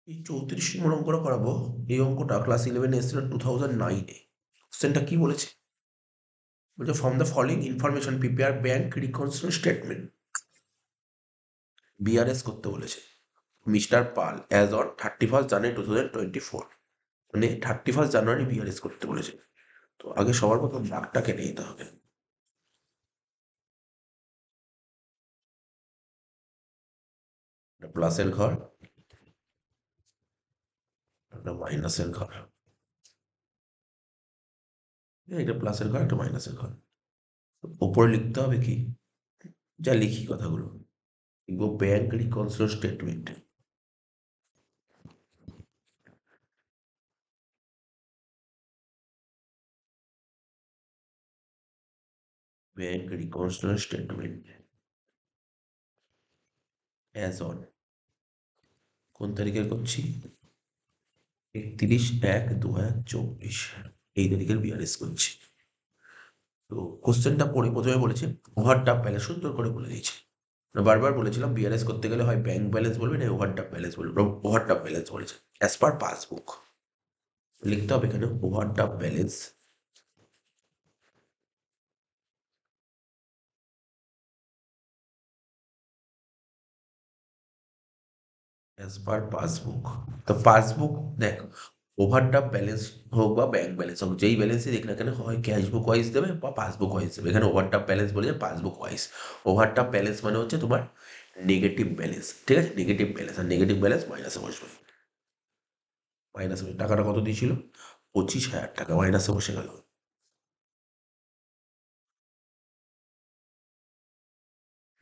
এই 34 নম্বর অঙ্কটা করাবো। এই অঙ্কটা ক্লাস 11 এসেছিল 2009-এ। কোশ্চেনটা কি বলেছে? বলছে from the following information prepare bank reconciliation statement. BRS করতে বলেছে Mister Pal as on 31st January 2024, মানে 31st January বিআরএস করতে বলেছে। তো আগে সবার প্রথম দাগটা কেটে নিতে হবে। একটা প্লাসের ঘর, একটা মাইনাসের ঘর। এটা প্লাসের ঘর, একটা মাইনাসের ঘর। ওপরে লিখতে হবে কি? যা লিখি কথাগুলো লিখবো bank reconciliation statement. Bank reconciliation statement as on, কোন তারিখের করছি? 31/1/2024, এই তারিখের বিআরএস করছি। তো কোশ্চেনটা পড়ে প্রথমে বলেছে ওভারড্রাফট ব্যালেন্স, সুন্দর করে বলে দিয়েছে। বারবার বলেছিলাম বিআরএস করতে গেলে হয় ব্যাংক ব্যালেন্স বলবে না ওভারড্রাফট ব্যালেন্স বলবে। ওভারড্রাফট ব্যালেন্স বলেছে অ্যাজ পার পাসবুক। লিখতে হবে এখানে overdraft balance as per passbook. তো পাসবুক দেখ, ওভারড্রাফট ব্যালেন্স হোক বা ব্যাংক ব্যালেন্স হোক, যেই ব্যালেন্সই দেখ না কেন হয় ক্যাশবুক ওয়াইজ দেবে বা পাসবুক ওয়াইজ দেবে। এখানে ওভারড্রাফট ব্যালেন্স বলে পাসবুক ওয়াইজ। ওভারড্রাফট ব্যালেন্স মানে হচ্ছে তোমার নেগেটিভ ব্যালেন্স, ঠিক আছে? নেগেটিভ ব্যালেন্স, আর নেগেটিভ ব্যালেন্স মাইনাসে বসবে। মাইনাসে টাকাটা কত দিয়েছিল? 25,000 টাকা মাইনাসে বসে গেল।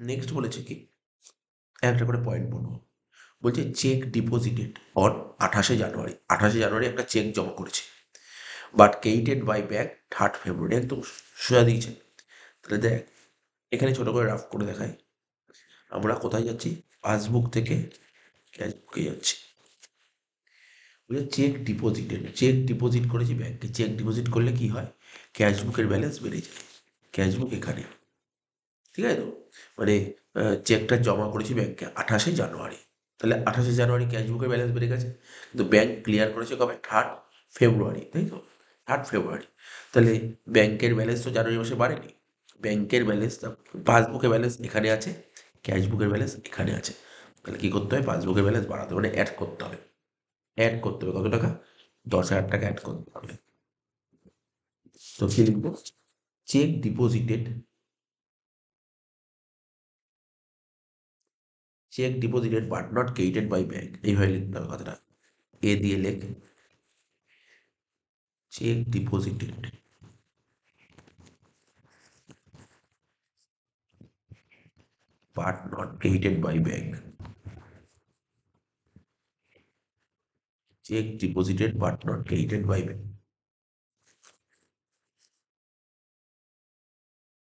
নেক্সট বলেছে কি, একটা করে পয়েন্ট বলবো। বলছে চেক ডিপোজিটেড অন 28শে জানুয়ারি। 28শে জানুয়ারি একটা চেক জমা করেছে, but credited by bank 3rd February। একদম সোজা দিয়েছে। তাহলে দেখ, এখানে ছোট করে রাফ করে দেখাই। আমরা কোথায় যাচ্ছি? পাসবুক থেকে ক্যাশবুকে যাচ্ছি। বলছে চেক ডিপোজিটেড, চেক ডিপোজিট করেছি ব্যাংকে। চেক ডিপোজিট করলে কি হয়? ক্যাশবুকের ব্যালেন্স বেড়ে যায়। ক্যাশবুক এখানে, ঠিক আছে তো? মানে চেকটা জমা করেছি ব্যাংকে 28শে জানুয়ারি, তাহলে 28শে জানুয়ারি ক্যাশবুকের ব্যালেন্স বেড়ে গেছে। কিন্তু ব্যাংক ক্লিয়ার করেছে কবে? 3rd February, তাই তো? 3rd February। তাহলে ব্যাংকের ব্যালেন্স তো জানুয়ারি মাসে বাড়েনি। ব্যাংকের ব্যালেন্স, পাসবুকের ব্যালেন্স এখানে আছে, ক্যাশবুকের ব্যালেন্স এখানে আছে। তাহলে কী করতে হবে? পাসবুকের ব্যালেন্স বাড়াতে হবে, মানে অ্যাড করতে হবে। অ্যাড করতে হবে কত টাকা? 10,000 টাকা অ্যাড করতে হবে। তো কী লিখবো? Cheque deposited, cheque deposited but not credited by bank, এইভাবে লিখতে হবে কথাটা। এ দিয়ে লেখ cheque deposited but not credited by bank. Cheque deposited but not credited by bank.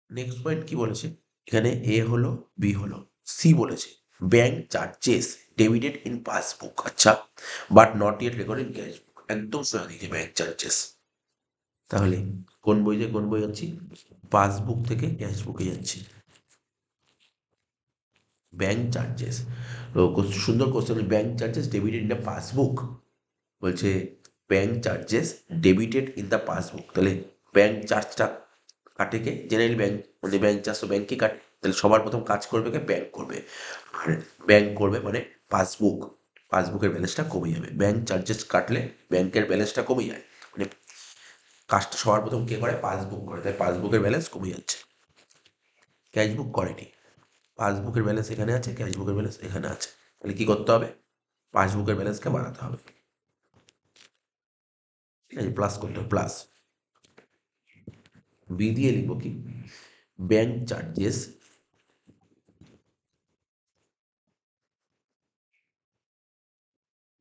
Next point কি বলেছে? এখানে এ হলো, বি হলো, সি বলেছে bank charges debited in passbook, আচ্ছা, but not yet record in cashbook. একদম সোজা দিয়েছে ব্যাংক চার্জেস। তাহলে কোন বই থেকে কোন বই যাচ্ছি? পাসবুক থেকে ক্যাশবুকে যাচ্ছি। ব্যাংক চার্জেস, তো সুন্দর question. Bank charges debited in the passbook, বলছে bank charges debited in the passbook. তাহলে ব্যাংক চার্জটা কাটে কে? জেনারেল ব্যাংক, মানে ব্যাংক চার্জ তো ব্যাংকই কাটে। তাহলে সবার প্রথম কাজ করবে কে? ব্যাংক করবে। আর ব্যাংক করবে মানে পাসবুক, পাসবুকের ব্যালেন্সটা কমে যাবে। ব্যাংক চার্জেস কাটলে ব্যাংকের ব্যালেন্সটা কমে যায়, মানে কাজটা সবার প্রথম কে করে? পাসবুক করে, তাই পাসবুকের ব্যালেন্স কমে যাচ্ছে। ক্যাশবুক করেনি। পাসবুকের ব্যালেন্স এখানে আছে, ক্যাশবুকের ব্যালেন্স এখানে আছে। তাহলে কি করতে হবে? পাসবুকের ব্যালেন্সকে বাড়াতে হবে, ঠিক আছে? প্লাস করতে হবে, প্লাস। বি দিয়ে লিখবো কি? Bank charges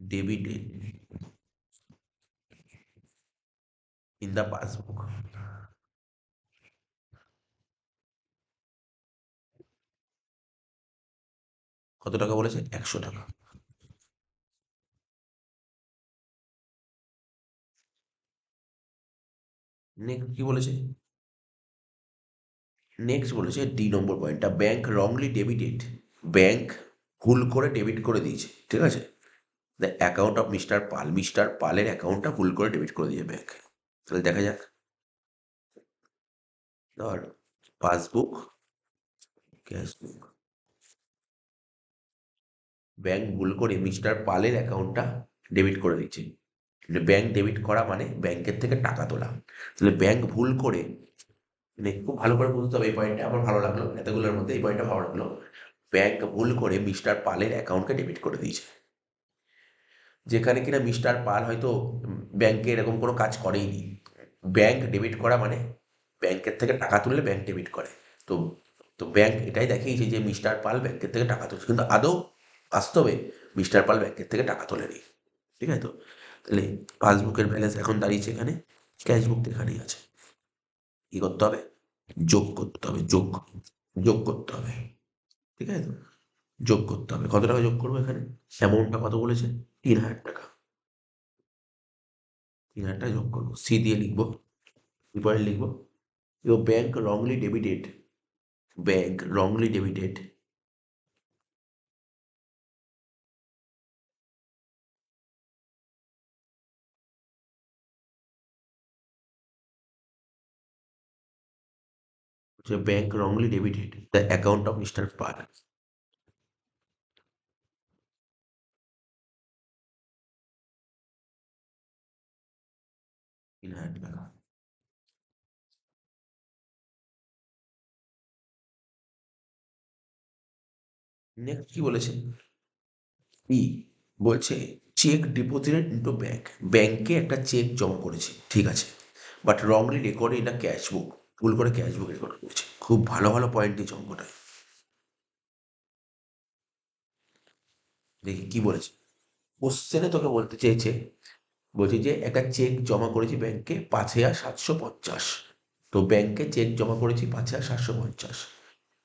debited in the passbook. কত টাকা বলেছে? 100 টাকা। নেক্সট কি বলেছে? নেক্সট বলেছে ডি নম্বর পয়েন্টটা, ব্যাংক রংলি ডেবিটেড। ব্যাংক ভুল করে ডেবিট করে দিয়েছে, ঠিক আছে? The account of mister Pal, Mister পালের অ্যাকাউন্টটা ভুল করে ডেবিট করে দিয়ে ব্যাংক। তাহলে দেখা যাক, ধর পাসবুক, ক্যাশবুক, ব্যাংক ভুল করে মিস্টার পালের অ্যাকাউন্টটা ডেবিট করে দিচ্ছে। ব্যাংক ডেবিট করা মানে ব্যাংকের থেকে টাকা তোলা। তাহলে ব্যাংক ভুল করে, মানে খুব ভালো করে বুঝতে হবে এই পয়েন্টটা, আমার ভালো লাগলো এতগুলোর মধ্যে এই পয়েন্টটা ভালো লাগলো। ব্যাংক ভুল করে মিস্টার পালের অ্যাকাউন্টকে ডেবিট করে দিয়েছে, যেখানে কিনা মিস্টার পাল হয়তো ব্যাংকে এরকম কোনো কাজ করেইনি। ব্যাংক ডেবিট করা মানে ব্যাংকের থেকে টাকা তুললে ব্যাংক ডেবিট করে। তো তো ব্যাংক এটাই দেখিয়েছে যে মিস্টার পাল ব্যাংকের থেকে টাকা তুলছে, কিন্তু আদৌ বাস্তবে মিস্টার পাল ব্যাংকের থেকে টাকা তোলেনি। ঠিক আছে তো? তাহলে পাসবুকের ব্যালেন্স এখন দাঁড়িয়েছে এখানে, ক্যাশবুক এখানেই আছে। কি করতে হবে? যোগ করতে হবে, যোগ, যোগ করতে হবে। ঠিক আছে তো? যোগ করতে হবে। কত টাকা যোগ করবো এখানে? অ্যামাউন্টটা কত বলেছে? ৩,০০০ টাকা। ৩,০০০ টাকা যোগ করবো, সি দিয়ে লিখবো, কি পয়েন্ট লিখবো? Your bank wrongly debited, bank wrongly debited হচ্ছে bank wrongly debited the account of mister Pal. ৩,০০০ টাকা। নেক্সট কি বলেছে? ই বলছে চেক ডিপোজিটেড ইন্টু ব্যাংক, ব্যাংকে একটা চেক জমা করেছে, ঠিক আছে, but wrongly record in a cashbook, ভুল করে ক্যাশবুক রেকর্ড করেছে। খুব ভালো ভালো পয়েন্ট দিয়েছে অঙ্কটায়। দেখি কি বলেছে। কোশ্চেনে তোকে বলতে চেয়েছে, বলছি যে একটা চেক জমা করেছি ব্যাংকে ৫,৭৫০। তো ব্যাংকে চেক জমা করেছি ৫,৭৫০।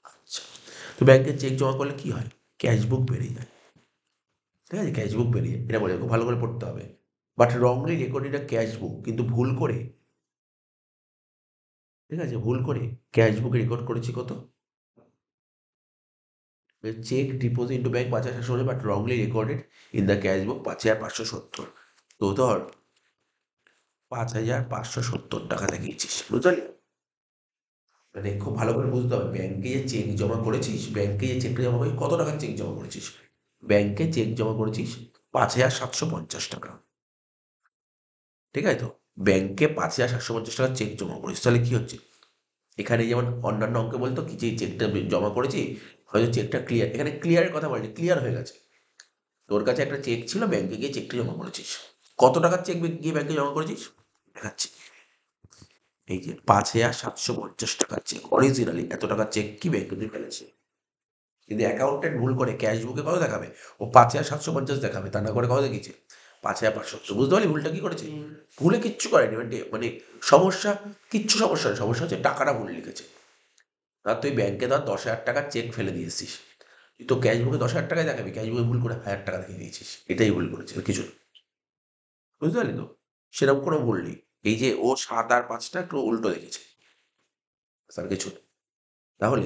আচ্ছা, তো ব্যাংকে চেক জমা করলে কি হয়? ক্যাশবুক বেড়ে যায়। ঠিক আছে, ক্যাশবুক বেড়ে যায়, এটা বলে খুব ভালো করে পড়তে হবে। বাট রংলি রেকর্ড এটা ক্যাশবুক, কিন্তু ভুল করে, ঠিক আছে, ভুল করে ক্যাশবুকে রেকর্ড করেছি কত? চেক ডিপোজিট ইন্টু ব্যাংক ৫,৭৫০, but wrongly recorded in the cashbook ৫,৫৭০। তো ধর ৫,৫৭০ টাকা দেখিয়েছিস, বুঝতে পারলি? মানে খুব ভালো করে বুঝতে হবে, ব্যাংকে যে চেক জমা করেছিস, ব্যাংকে যে চেকটা জমা করেছিস, কত টাকার চেক জমা করেছিস? ব্যাংকে চেক জমা করেছিস ৫,৭৫০ টাকা। ঠিক আছে তো? ব্যাংকে ৫,৭৫০ টাকার চেক জমা করেছিস, তাহলে কি হচ্ছে? এখানে যেমন অন্যান্য অঙ্কে বলতো কি যে চেকটা জমা করেছি, হয়তো চেকটা ক্লিয়ার, এখানে ক্লিয়ারের কথা বলছি, ক্লিয়ার হয়ে গেছে। তোর কাছে একটা চেক ছিল, ব্যাংকে গিয়ে চেকটা জমা করেছিস। কত টাকার চেক গিয়ে ব্যাংকে জমা করেছিস? দেখাচ্ছি। এই যে ৫,৭৫০ টাকার চেক, অরিজিনালি এত টাকার চেক কি ব্যাংকে দিয়ে ফেলেছে। কিন্তু অ্যাকাউন্টেন্ট ভুল করে ক্যাশ বুকে কত দেখাবে? ও ৫,৭৫০ দেখাবে, তা না করে কত দেখিয়েছে? ৫,৫৭০। বুঝতে পারলি ভুলটা কি করেছে? ভুলে কিচ্ছু করেনি, মানে সমস্যা, কিচ্ছু সমস্যা নেই, সমস্যা হচ্ছে টাকাটা ভুল লিখেছে। আর তুই ব্যাংকে ধর ১০,০০০ টাকার চেক ফেলে দিয়েছিস, তুই তো ক্যাশ বুকে ১০,০০০ টাকাই দেখাবি, ক্যাশ বুকে ভুল করে ১,০০০ টাকা দেখিয়ে দিয়েছিস, এটাই ভুল করেছে, আর কিছু না। বুঝতে পারলি তো? সেরকম কোনো ভুল নেই। এই যে ও ৭ আর ৫টা একটু উল্টো দেখেছে, আর কিছু না। তাহলে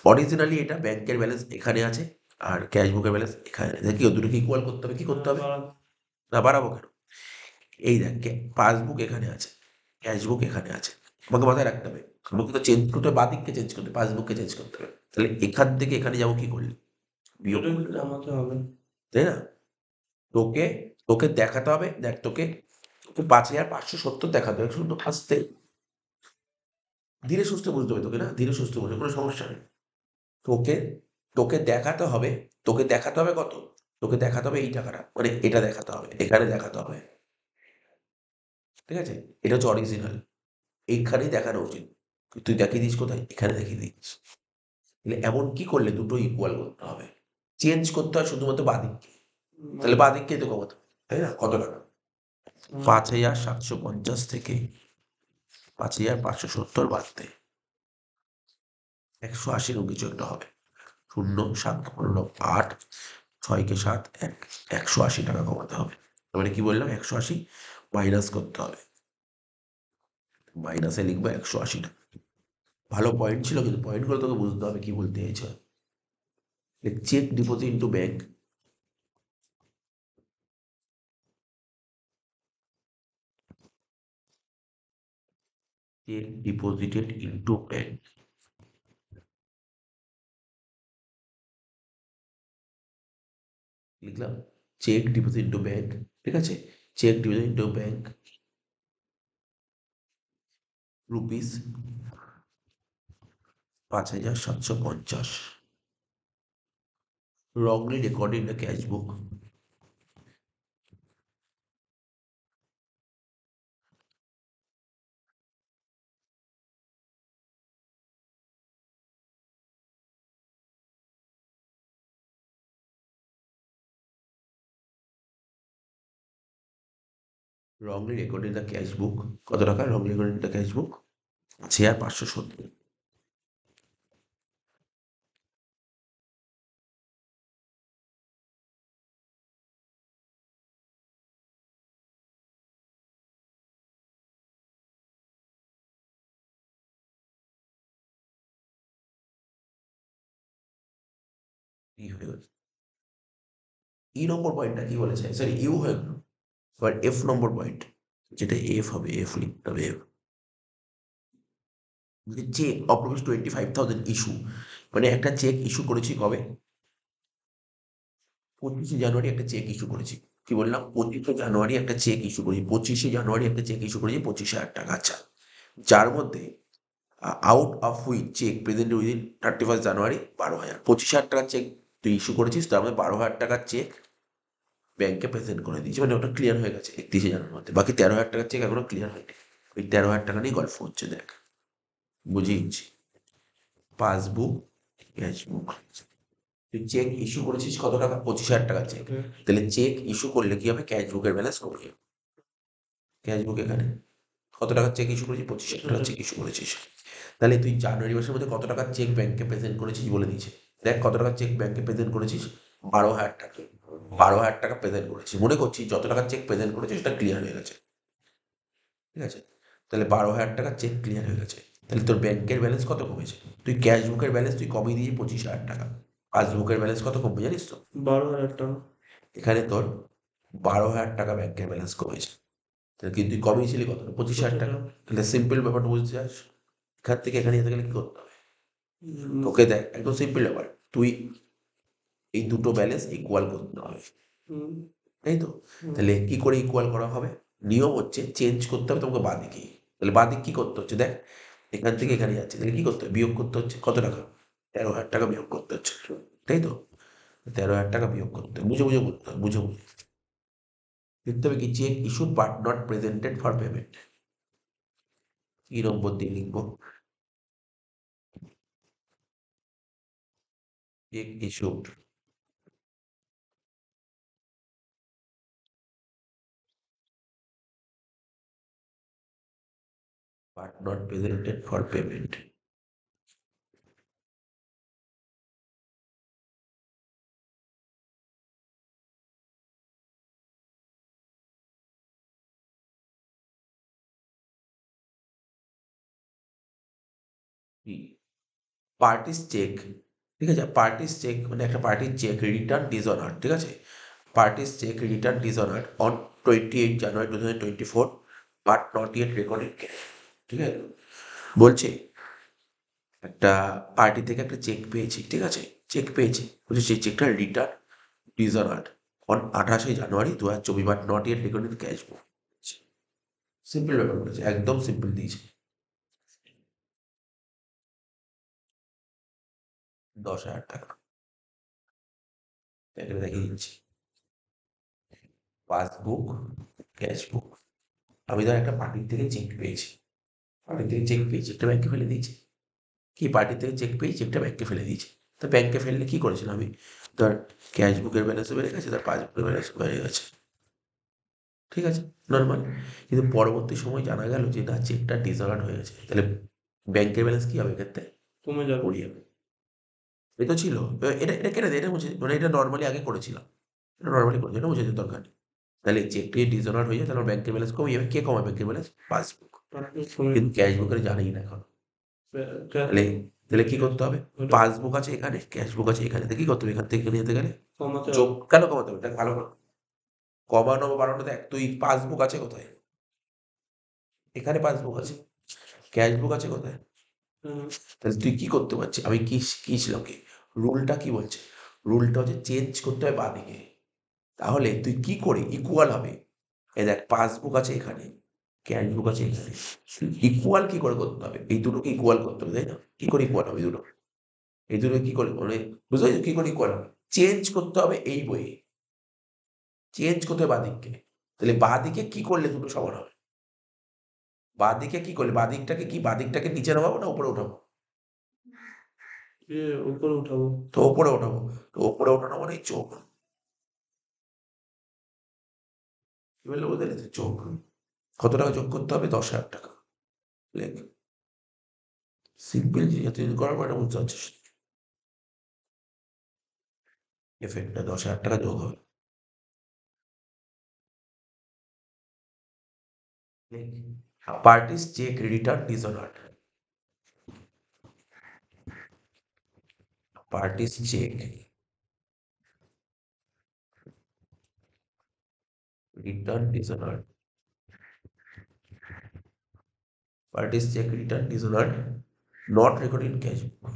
অরিজিনালি এটা ব্যাংকের ব্যালেন্স এখানে আছে, আর ক্যাশ বুকের ব্যালেন্স এখানে আছে। কি দুটোকে ইকুয়াল করতে হবে, কি করতে হবে? না বাড়াবো কেন? এই দেখ, পাসবুক এখানে আছে, ক্যাশ বুক এখানে আছে। আমাকে মাথায় রাখতে হবে, আমাকে তো চেঞ্জ করতে হবে, বাদিককে চেঞ্জ করতে হবে, পাসবুককে চেঞ্জ করতে হবে। তাহলে এখান থেকে এখানে যাবো কি করলি? বিয়োগ করলে নামাতে হবে, তাই না? তোকে তোকে দেখাতে হবে, দেখ তোকে, তোকে ৫,৫৭০ দেখাতে হবে, শুধু আস্তে ধীরে সুস্থে বুঝতে হবে তোকে, না ধীরে সুস্থে বুঝতে কোনো সমস্যা নেই। তোকে তোকে দেখাতে হবে, তোকে দেখাতে হবে কত? তোকে দেখাতে হবে এই টাকাটা, মানে এটা দেখাতে হবে, এখানে দেখাতে হবে। ঠিক আছে? এটা হচ্ছে অরিজিনাল, এইখানেই দেখানো উচিত। তুই দেখিয়ে দিস কোথায়? এখানে দেখিয়ে দিস। তাহলে এমন কি করলে দুটো ইকুয়াল করতে হবে? চেঞ্জ করতে হয় শুধুমাত্র বাঁদিককে। তাহলে বাঁদিককেই তো কমাতে হবে, তাই না? কত টাকা? ৫,৭৫০ থেকে ৫,৫৭০ বাদ দে, ১৮০ এরকম কিছু একটা হবে। ০, ৭ ১৫ ৮, ৬ কে ৭ ১, ১৮০ টাকা কমাতে হবে। তার মানে কি বললাম? ১৮০ মাইনাস করতে হবে। মাইনাসে লিখবো ১৮০ টাকা। ভালো পয়েন্ট ছিল, কিন্তু পয়েন্টগুলো তোকে বুঝতে হবে কি বলতে চাইছে। Cheque deposit into bank cheque deposited into bank, লিখলাম চেক ডিপোজিট ইনটু ব্যাংক, ঠিক আছে, cheque deposit into bank rupees 5,750, wrongly recorded in the cash book, wrongly recorded in the cash book কত টাকা wrongly recorded in the cash book 5,570, ই হয়ে গেল। ই নম্বর পয়েন্টটা কি বলেছে, সরি ইউ হয়ে গেল। এবার এফ নম্বর পয়েন্ট, যেটা এফ হবে, এফ লিখতে হবে F, cheque of rupees 25,000 issue, মানে একটা চেক ইস্যু করেছি কবে, 25শে জানুয়ারি একটা চেক ইস্যু করেছি। কি বললাম, 25শে জানুয়ারি একটা চেক ইস্যু করেছি, 25শে জানুয়ারি একটা চেক ইস্যু করেছি 25,000 টাকা। আচ্ছা, যার মধ্যে out of which cheque present within 31 January 12,000, 25,000 টাকার চেক তুই ইস্যু করেছিস, তার মধ্যে 12,000 টাকার চেক ব্যাংকে প্রেজেন্ট করে দিয়েছি, মানে ওটা ক্লিয়ার হয়ে গেছে 31শে জানুয়ারির মধ্যে। বাকি 13,000 টাকার চেক এখনো ক্লিয়ার হয়নি। ওই 13,000 টাকা নিয়ে গল্প হচ্ছে, দেখ বুঝিয়েছি। পাসবুক, ক্যাশবুক, তুই চেক ইস্যু করেছিস কত টাকা, 25,000 টাকার চেক, তাহলে চেক ইস্যু করলে কি হবে, ক্যাশ বুকের ব্যালেন্স কমে যাবে। ক্যাশ বুক এখানে কত টাকার চেক ইস্যু করেছিস, 25,000 টাকার চেক ইস্যু করেছিস, তাহলে তুই জানুয়ারি মাসের মধ্যে কত টাকার চেক ব্যাংকে প্রেজেন্ট করেছিস বলে দিয়েছে। দেখ কত টাকার চেক ব্যাংকে প্রেজেন্ট করেছিস, 12,000 টাকা, 12,000 টাকা প্রেজেন্ট করেছিস, মনে করছি যত টাকার চেক প্রেজেন্ট করেছিস সেটা ক্লিয়ার হয়ে গেছে, ঠিক আছে, তাহলে 12,000 টাকার চেক ক্লিয়ার হয়ে গেছে, তাহলে তোর ব্যাংকের ব্যালেন্স কত কমেছে, তুই ক্যাশ বুকের ব্যালেন্স তুই কমিয়ে দিয়েছিস 25,000 টাকা, পাসবুকের ব্যালেন্স কত কমবে জানিস তো, 12,000 টাকা। এখানে তোর 12,000 টাকা ব্যাংকের ব্যালেন্স কমেছে, তাহলে কিন্তু তুই কমিয়েছিলি কত, 25,000 টাকা। তাহলে সিম্পল ব্যাপারটা বুঝতে চাস, এখান থেকে এখানে যেতে গেলে কি করতে হবে, তোকে দেখ একদম সিম্পল ব্যাপার, তুই এই দুটো ব্যালেন্স ইকুয়াল করতে হবে, তাই তো, তাহলে কি করে ইকুয়াল করা হবে, নিয়ম হচ্ছে চেঞ্জ করতে হবে তোমাকে বাঁদিকে, তাহলে বাঁদিক কি করতে হচ্ছে, দেখ এখান থেকে এখানে যাচ্ছে, তাহলে কি করতে হবে, বিয়োগ করতে হচ্ছে কত টাকা, 13,000 টাকা বিয়োগ করতে হচ্ছে, তাই তো, 13,000 টাকা বিয়োগ করতে হবে, বুঝে বুঝে করতে হবে, বুঝে বুঝে লিখতে হবে কি, cheque issued but not presented for payment, কি নম্বর দিয়ে লিখবো, cheque issued but not presented for payment. Parties cheque, ঠিক আছে, পার্টিস চেক মানে একটা পার্টির চেক রিটার্ন ডিসঅনার, ঠিক আছে, parties cheque return dishonour on 28 January 2024 but not yet recorded cash, ঠিক আছে, বলছে একটা পার্টি থেকে একটা চেক পেয়েছি, ঠিক আছে, চেক পেয়েছি, বলছে সেই চেকটা return dishonour on 28 January 2024 but not yet recorded cash book, simple ব্যাপার বলেছে, একদম সিম্পল দিয়েছে। 10,000 টাকা, এখানে দেখিয়ে দিচ্ছি, পাসবুক, ক্যাশ বুক, আমি ধর একটা পার্টির থেকে চেক পেয়েছি, পার্টির থেকে চেক পেয়ে চেকটা ব্যাংকে ফেলে দিয়েছি, কি পার্টির থেকে চেক পেয়ে চেকটা ব্যাংকে ফেলে দিয়েছি, তো ব্যাংকে ফেললে কি করেছিলাম আমি, ধর ক্যাশ বুকের ব্যালেন্সও বেড়ে গেছে, তার পাসবুকের ব্যালেন্সও বেড়ে গেছে, ঠিক আছে, নর্মাল, কিন্তু পরবর্তী সময় জানা গেল যে না, চেকটা ডিসঅনার্ড হয়ে গেছে, তাহলে ব্যাংকের ব্যালেন্স কি হবে এক্ষেত্রে, কমে যাবে। পড়ে যাবে, এই তো ছিল, এটা এটা কেটে দে, এটা মুছে, মানে এটা নর্মালি আগে করেছিলাম, এটা নর্মালি করেছি, এটা মুছে দিতে দরকার নেই, তাহলে চেকটা যদি ডিসঅনার হয়ে যায় তাহলে ব্যাংকের ব্যালেন্স কমে যাবে, কে কমাবে ব্যাংকের ব্যালেন্স, পাসবুক, কিন্তু ক্যাশ বুকের জানেই না এখন, তাহলে তাহলে কি করতে হবে, পাসবুক আছে এখানে, ক্যাশ বুক আছে এখানে, তাহলে কি করতে হবে, এখান থেকে এখানে যেতে গেলে কমাতে যোগ, হবে। কেন কমাতে হবে, দেখ ভালো করে, কমানো বা বাড়ানো, দেখ তুই পাসবুক আছে কোথায়, এখানে পাসবুক আছে, ক্যাশ বুক আছে কোথায়? তাহলে তুই কি করতে পারছিস? আমি কি ছিলাম কি? রুলটা কি বলছে? রুলটা হচ্ছে চেঞ্জ করতে হয় বাঁদিকে। তাহলে তুই কি করে ইকুয়াল হবে? এই দেখ পাসবুক আছে এখানে, ক্যাশ বুক আছে এখানে। ইকুয়াল কি করে করতে হবে? এই দুটোকে ইকুয়াল করতে হবে, তাই না? কি করে ইকুয়াল হবে এই দুটো? এই দুটো কি করে মানে বুঝতে পেরেছো কি করে ইকুয়াল হবে? চেঞ্জ করতে হবে এই বইয়ে। চেঞ্জ করতে হবে বাঁদিককে। তাহলে বাঁদিকে কি করলে দুটো সমান হবে? বাঁদিকে কি করলে বাঁদিকটাকে কি বাঁদিকটাকে নিচে নামাবো না উপরে উঠাবো? উপরে উঠাবো। তো উপরে উঠাবো। তো উপরে ওঠানো মানে এই চোখ। কি বললে বুঝতে পেরেছিস? চোখ। কত টাকা যোগ করতে হবে? 10,000 টাকা। লেখ। সিম্পল জিনিস তুই করার পরে বুঝতে পারছিস। এফেক্টটা 10,000 টাকা যোগ হবে। Parties check return dishonored. Parties check return dishonored. Parties check return dishonored. Not recorded in cash book.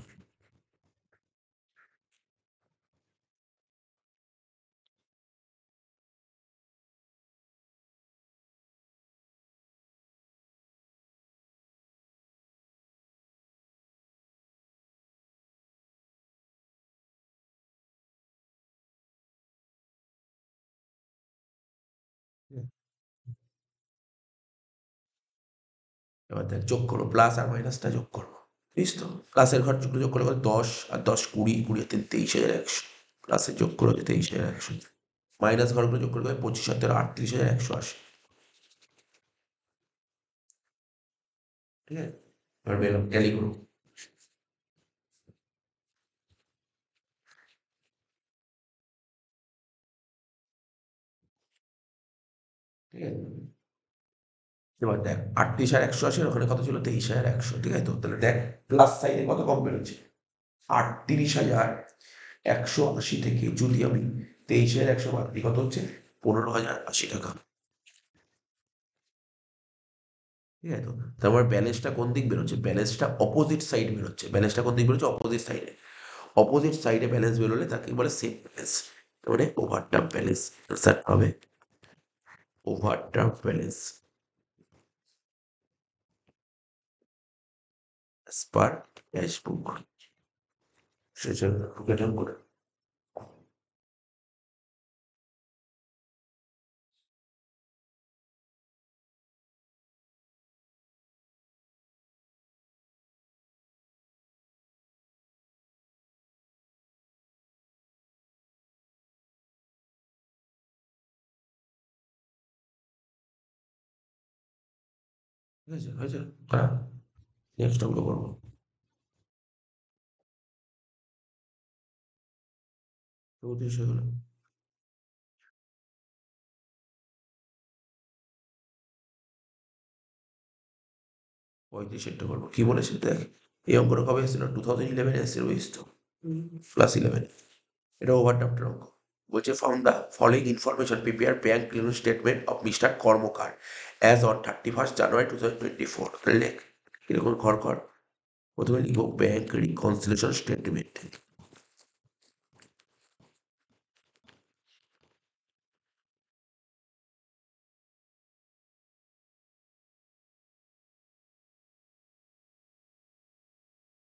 এবার দেখ যোগ করো প্লাস আর মাইনাসটা যোগ করবো বুঝিস তো প্লাসের ঘর যোগ করলে 10 আর 10 20 20 আর 23,100 প্লাসের যোগ করে 23,100 মাইনাস ঘরগুলো যোগ করলে 25 আর 13 38,180 ঠিক আছে এবার পেলাম ট্যালি করো ঠিক আছে এবার দেখ 38,180 ওখানে কত ছিল 23,100 ঠিক আছে তো তাহলে দেখ প্লাস সাইডে কত কম বেরোচ্ছে 38,180 থেকে যদি আমি 23,100 বাদ দিই কত হচ্ছে 15,080 টাকা ঠিক আছে তো তারপর ব্যালেন্সটা কোন দিক বেরোচ্ছে ব্যালেন্সটা অপোজিট সাইড বেরোচ্ছে ব্যালেন্সটা কোন দিক বেরোচ্ছে অপোজিট সাইডে অপোজিট সাইডে ব্যালেন্স বেরোলে তাকে বলে সেম ব্যালেন্স মানে ওভারড্রাফট ব্যালেন্স স্যার হবে ওভারড্রাফট ব্যালেন্স পার ক্যাশ বুক সেজন্য গঠন করে ঠিক আছে হয়েছে হ্যাঁ নেক্সট ওগুলো করবো 34 হয়ে গেল 35 করবো কি বলেছে দেখ এই অঙ্কটা কবে এসেছিল 2011 এসেছিল বুঝিস তো +11 এটা ওভারড্রাফটের অঙ্ক বলছে found the following information prepare bank clearance statement of mister Karmakar as on 31st জানুয়ারি 2024 লেখ এরকম ঘর কর প্রথমে লিখবো bank reconciliation statement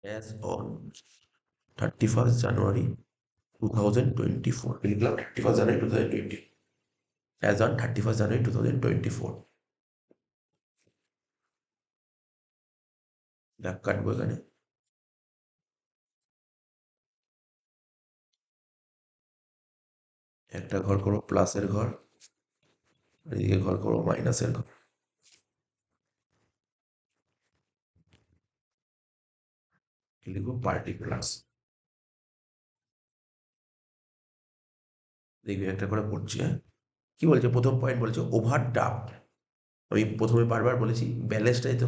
as on 31st জানুয়ারি 2024 লিখলাম 31st January 2020 as on 31st জানুয়ারি 2024 দাগ কাটবো এখানে একটা ঘর করবো প্লাসের ঘর এদিকে ঘর করবো মাইনাসের ঘর লিখবো পার্টিকুলার্স দেখবি একটা করে পড়ছি হ্যাঁ কি বলছে প্রথম পয়েন্ট বলছে ওভারড্রাফট আমি প্রথমে বারবার বলেছি ব্যালেন্সটাই তো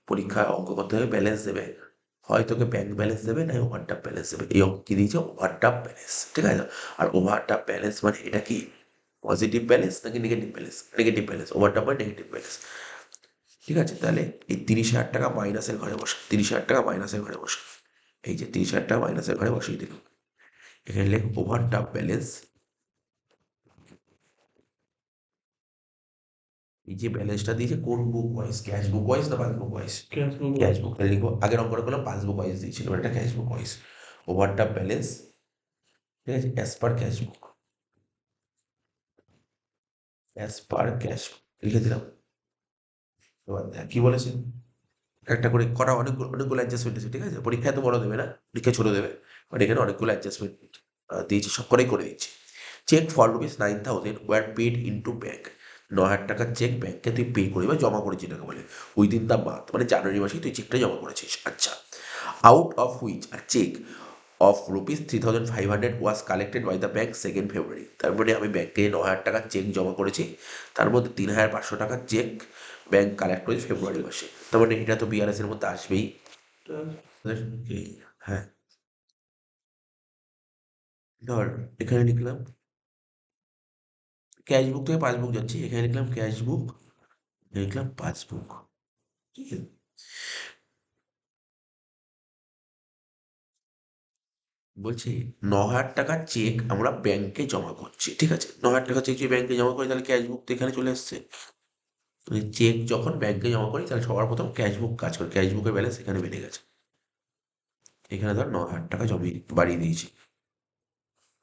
পরীক্ষায় অঙ্ক করতে হবে ব্যালেন্স দেবে হয় তোকে ব্যাংক ব্যালেন্স দেবে না ওভারড্রাফট ব্যালেন্স দেবে এই অঙ্ক কি দিয়েছে ওভারড্রাফট ব্যালেন্স ঠিক আছে আর ওভারড্রাফট ব্যালেন্স মানে এটা কি পজিটিভ ব্যালেন্স নাকি negative balance negative balance overdraft মানে নেগেটিভ ব্যালেন্স ঠিক আছে, তাহলে এই 30,000 টাকা মাইনাসের ঘরে বসা, 30,000 টাকা মাইনাসের ঘরে বসা, এই যে 30,000 টাকা মাইনাসের ঘরে বসিয়ে দিলাম। এখানে লেখ ওভারড্রাফট ব্যালেন্স, এই যে ব্যালেন্সটা দিয়েছে কোন বুক ওয়াইজ, ক্যাশ বুক ওয়াইজ না পাসবুক ওয়াইজ? ক্যাশ বুক। তাহলে লিখবো, আগের অঙ্কটা করলাম পাসবুক ওয়াইজ দিয়েছিল, এটা ক্যাশ বুক ওয়াইজ। ওভারড্রাফট ব্যালেন্স, ঠিক আছে, অ্যাজ পার ক্যাশ বুক, অ্যাজ পার ক্যাশ লিখে দিলাম। এবার দেখ কি বলেছে, একটা করে করা অনেকগুলো অনেকগুলো অ্যাডজাস্টমেন্ট আছে, ঠিক আছে, পরীক্ষায় তো বড় দেবে না, পরীক্ষায় ছোট দেবে, বাট এখানে অনেকগুলো অ্যাডজাস্টমেন্ট দিয়েছি, সব করেই করে দিচ্ছি। Cheque for ₹9,000 were paid into bank, 9,000 টাকার চেক ব্যাংকে তুই পে করে বা জমা করেছিস, যেটাকে বলে উইদিন দ্য মান্থ, মানে জানুয়ারি মাসেই তুই চেকটা জমা করেছিস। আচ্ছা, out of which are cheque of ₹3,500 was collected by the bank 2nd February. তার মানে আমি ব্যাংকে 9,000 টাকার চেক জমা করেছি, তার মধ্যে 3,500 টাকার চেক ব্যাংক কালেক্ট করেছে ফেব্রুয়ারি মাসে, তার মানে এটা তো বিআরএস এর মধ্যে আসবেই। হ্যাঁ, ধর এখানে লিখলাম ক্যাশ বুক থেকে পাসবুক যাচ্ছি, এখানে লিখলাম ক্যাশ বুক, লিখলাম পাসবুক, ঠিক আছে। বলছি 9,000 টাকার চেক আমরা ব্যাংকে জমা করছি, ঠিক আছে, 9,000 টাকার চেক যদি ব্যাংকে জমা করি তাহলে ক্যাশ বুক তো এখানে চলে আসছে। চেক যখন ব্যাংকে জমা করি তাহলে সবার প্রথম ক্যাশ বুক কাজ করে, ক্যাশ বুকের ব্যালেন্স এখানে বেড়ে গেছে, এখানে ধর 9,000 টাকা জমিয়ে বাড়িয়ে দিয়েছি,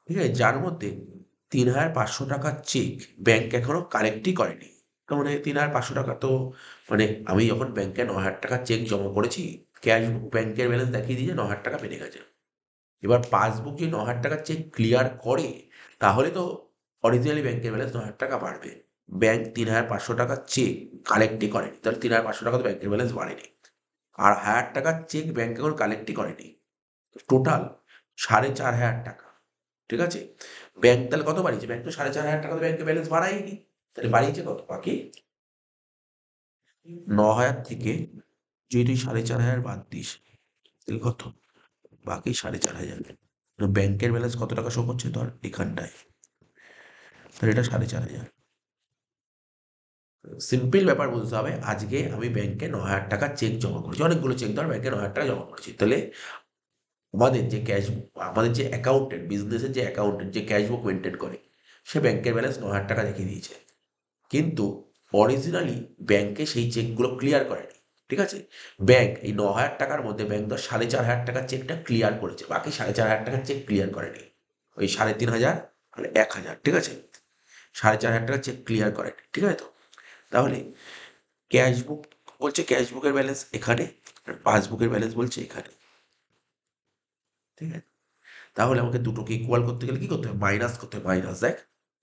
ঠিক আছে, যার মধ্যে 3,500 টাকার চেক ব্যাংক এখনো কালেক্টই করেনি। তার মানে 3,500 টাকা তো, মানে আমি যখন ব্যাংকে 9,000 টাকার চেক জমা করেছি, ক্যাশ বুক ব্যাংকের ব্যালেন্স দেখিয়ে দিয়েছে 9,000 টাকা বেড়ে গেছে। এবার পাসবুক যদি 9,000 টাকার চেক ক্লিয়ার করে, তাহলে তো অরিজিনালি ব্যাংকের ব্যালেন্স 9,000 টাকা বাড়বে। ব্যাংক 3,500 টাকার চেক কালেক্টই করেনি, তাহলে 3,500 টাকা তো ব্যাংকের ব্যালেন্স বাড়েনি। আর 1,000 টাকার চেক ব্যাংক এখন কালেক্টই করেনি, টোটাল 4,500 টাকা, ঠিক আছে। ব্যাংক তাহলে কত বাড়িয়েছে, ব্যাংক তো 4,500 টাকা তো ব্যাংকের ব্যালেন্স বাড়ায়নি, তাহলে বাড়িয়েছে কত, বাকি 9,000 থেকে যদি তুই 4,500 বাদ দিস, তাহলে কত, বাকি 4,500। ব্যাংকের ব্যালেন্স কত টাকা শো করছে ধর এখানটায়, তাহলে এটা 4,500। সিম্পল ব্যাপার বুঝতে হবে, আজকে আমি ব্যাংকে 9,000 টাকা চেক জমা করেছি, অনেকগুলো চেক ধর ব্যাংকে 9,000 টাকা জমা করেছি, তাহলে আমাদের যে ক্যাশ, আমাদের যে অ্যাকাউন্টেন্ট, বিজনেসের যে অ্যাকাউন্টেন্ট যে ক্যাশ বুক মেনটেন করে, সে ব্যাংকের ব্যালেন্স 9,000 টাকা দেখিয়ে দিয়েছে, কিন্তু অরিজিনালি ব্যাংকে সেই চেকগুলো ক্লিয়ার করেনি, ঠিক আছে। ব্যাংক এই 9,000 টাকার মধ্যে ব্যাংক ধর 4,500 টাকার চেকটা ক্লিয়ার করেছে, বাকি 4,500 টাকার চেক ক্লিয়ার করেনি, ওই 3,500 আর 1,000, ঠিক আছে, 4,500 টাকার চেক ক্লিয়ার করেনি, ঠিক আছে। তো তাহলে ক্যাশ বুক বলছে ক্যাশ বুকের ব্যালেন্স এখানে, আর পাসবুকের ব্যালেন্স বলছে এখানে, ঠিক আছে। তাহলে আমাকে দুটোকে ইকুয়াল করতে গেলে কি করতে হবে, মাইনাস করতে হবে, মাইনাস দেখ,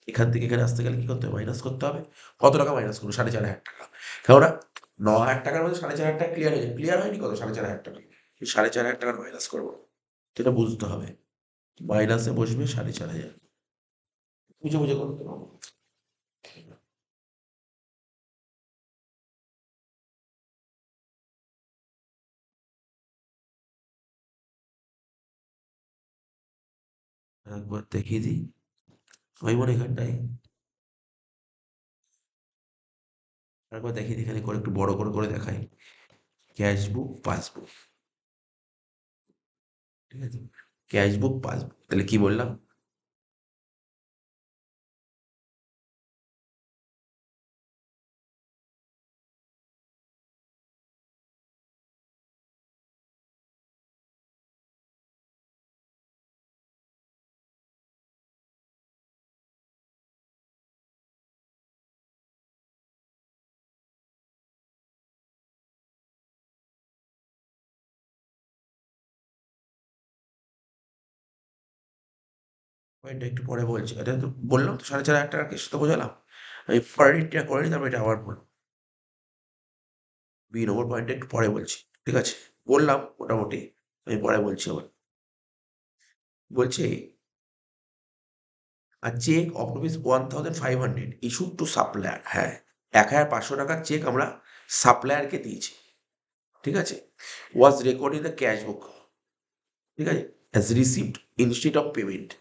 এখান থেকে এখানে আসতে গেলে কি করতে হবে, মাইনাস করতে হবে। কত টাকা মাইনাস করবো, 4,500 টাকা, কেননা 9,000 টাকার মধ্যে 4,500 টাকা ক্লিয়ার হয়েছে, ক্লিয়ার হয়নি কত, 4,500 টাকা, এই 4,500 টাকার মাইনাস করবো, সেটা বুঝতে হবে, মাইনাসে বসবে 4,500, বুঝে বুঝে করতে পারবো। একবার দেখিয়ে দিই, আমি মনে হয় এখানটায় একবার দেখিয়ে দিই, এখানে করে একটু বড় করে করে দেখাই, ক্যাশ বুক পাসবুক, ঠিক আছে, ক্যাশ বুক পাসবুক, তাহলে কি বললাম, পয়েন্টটা একটু পরে বলছি, এটা তো বললাম তো 4,500 টাকার কেস তো বোঝালাম, আমি পরের দিকটা করে নিই, তারপর এটা আবার বলবো, 2 নম্বর পয়েন্টটা একটু পরে বলছি, ঠিক আছে, বললাম মোটামুটি, আমি পরে বলছি আবার। বলছে আর cheque of ₹1,500 issued to supplier, হ্যাঁ, 1,500 টাকার চেক আমরা সাপ্লায়ারকে দিয়েছি, ঠিক আছে, was record in the cash book, ঠিক আছে, as received instead of payment.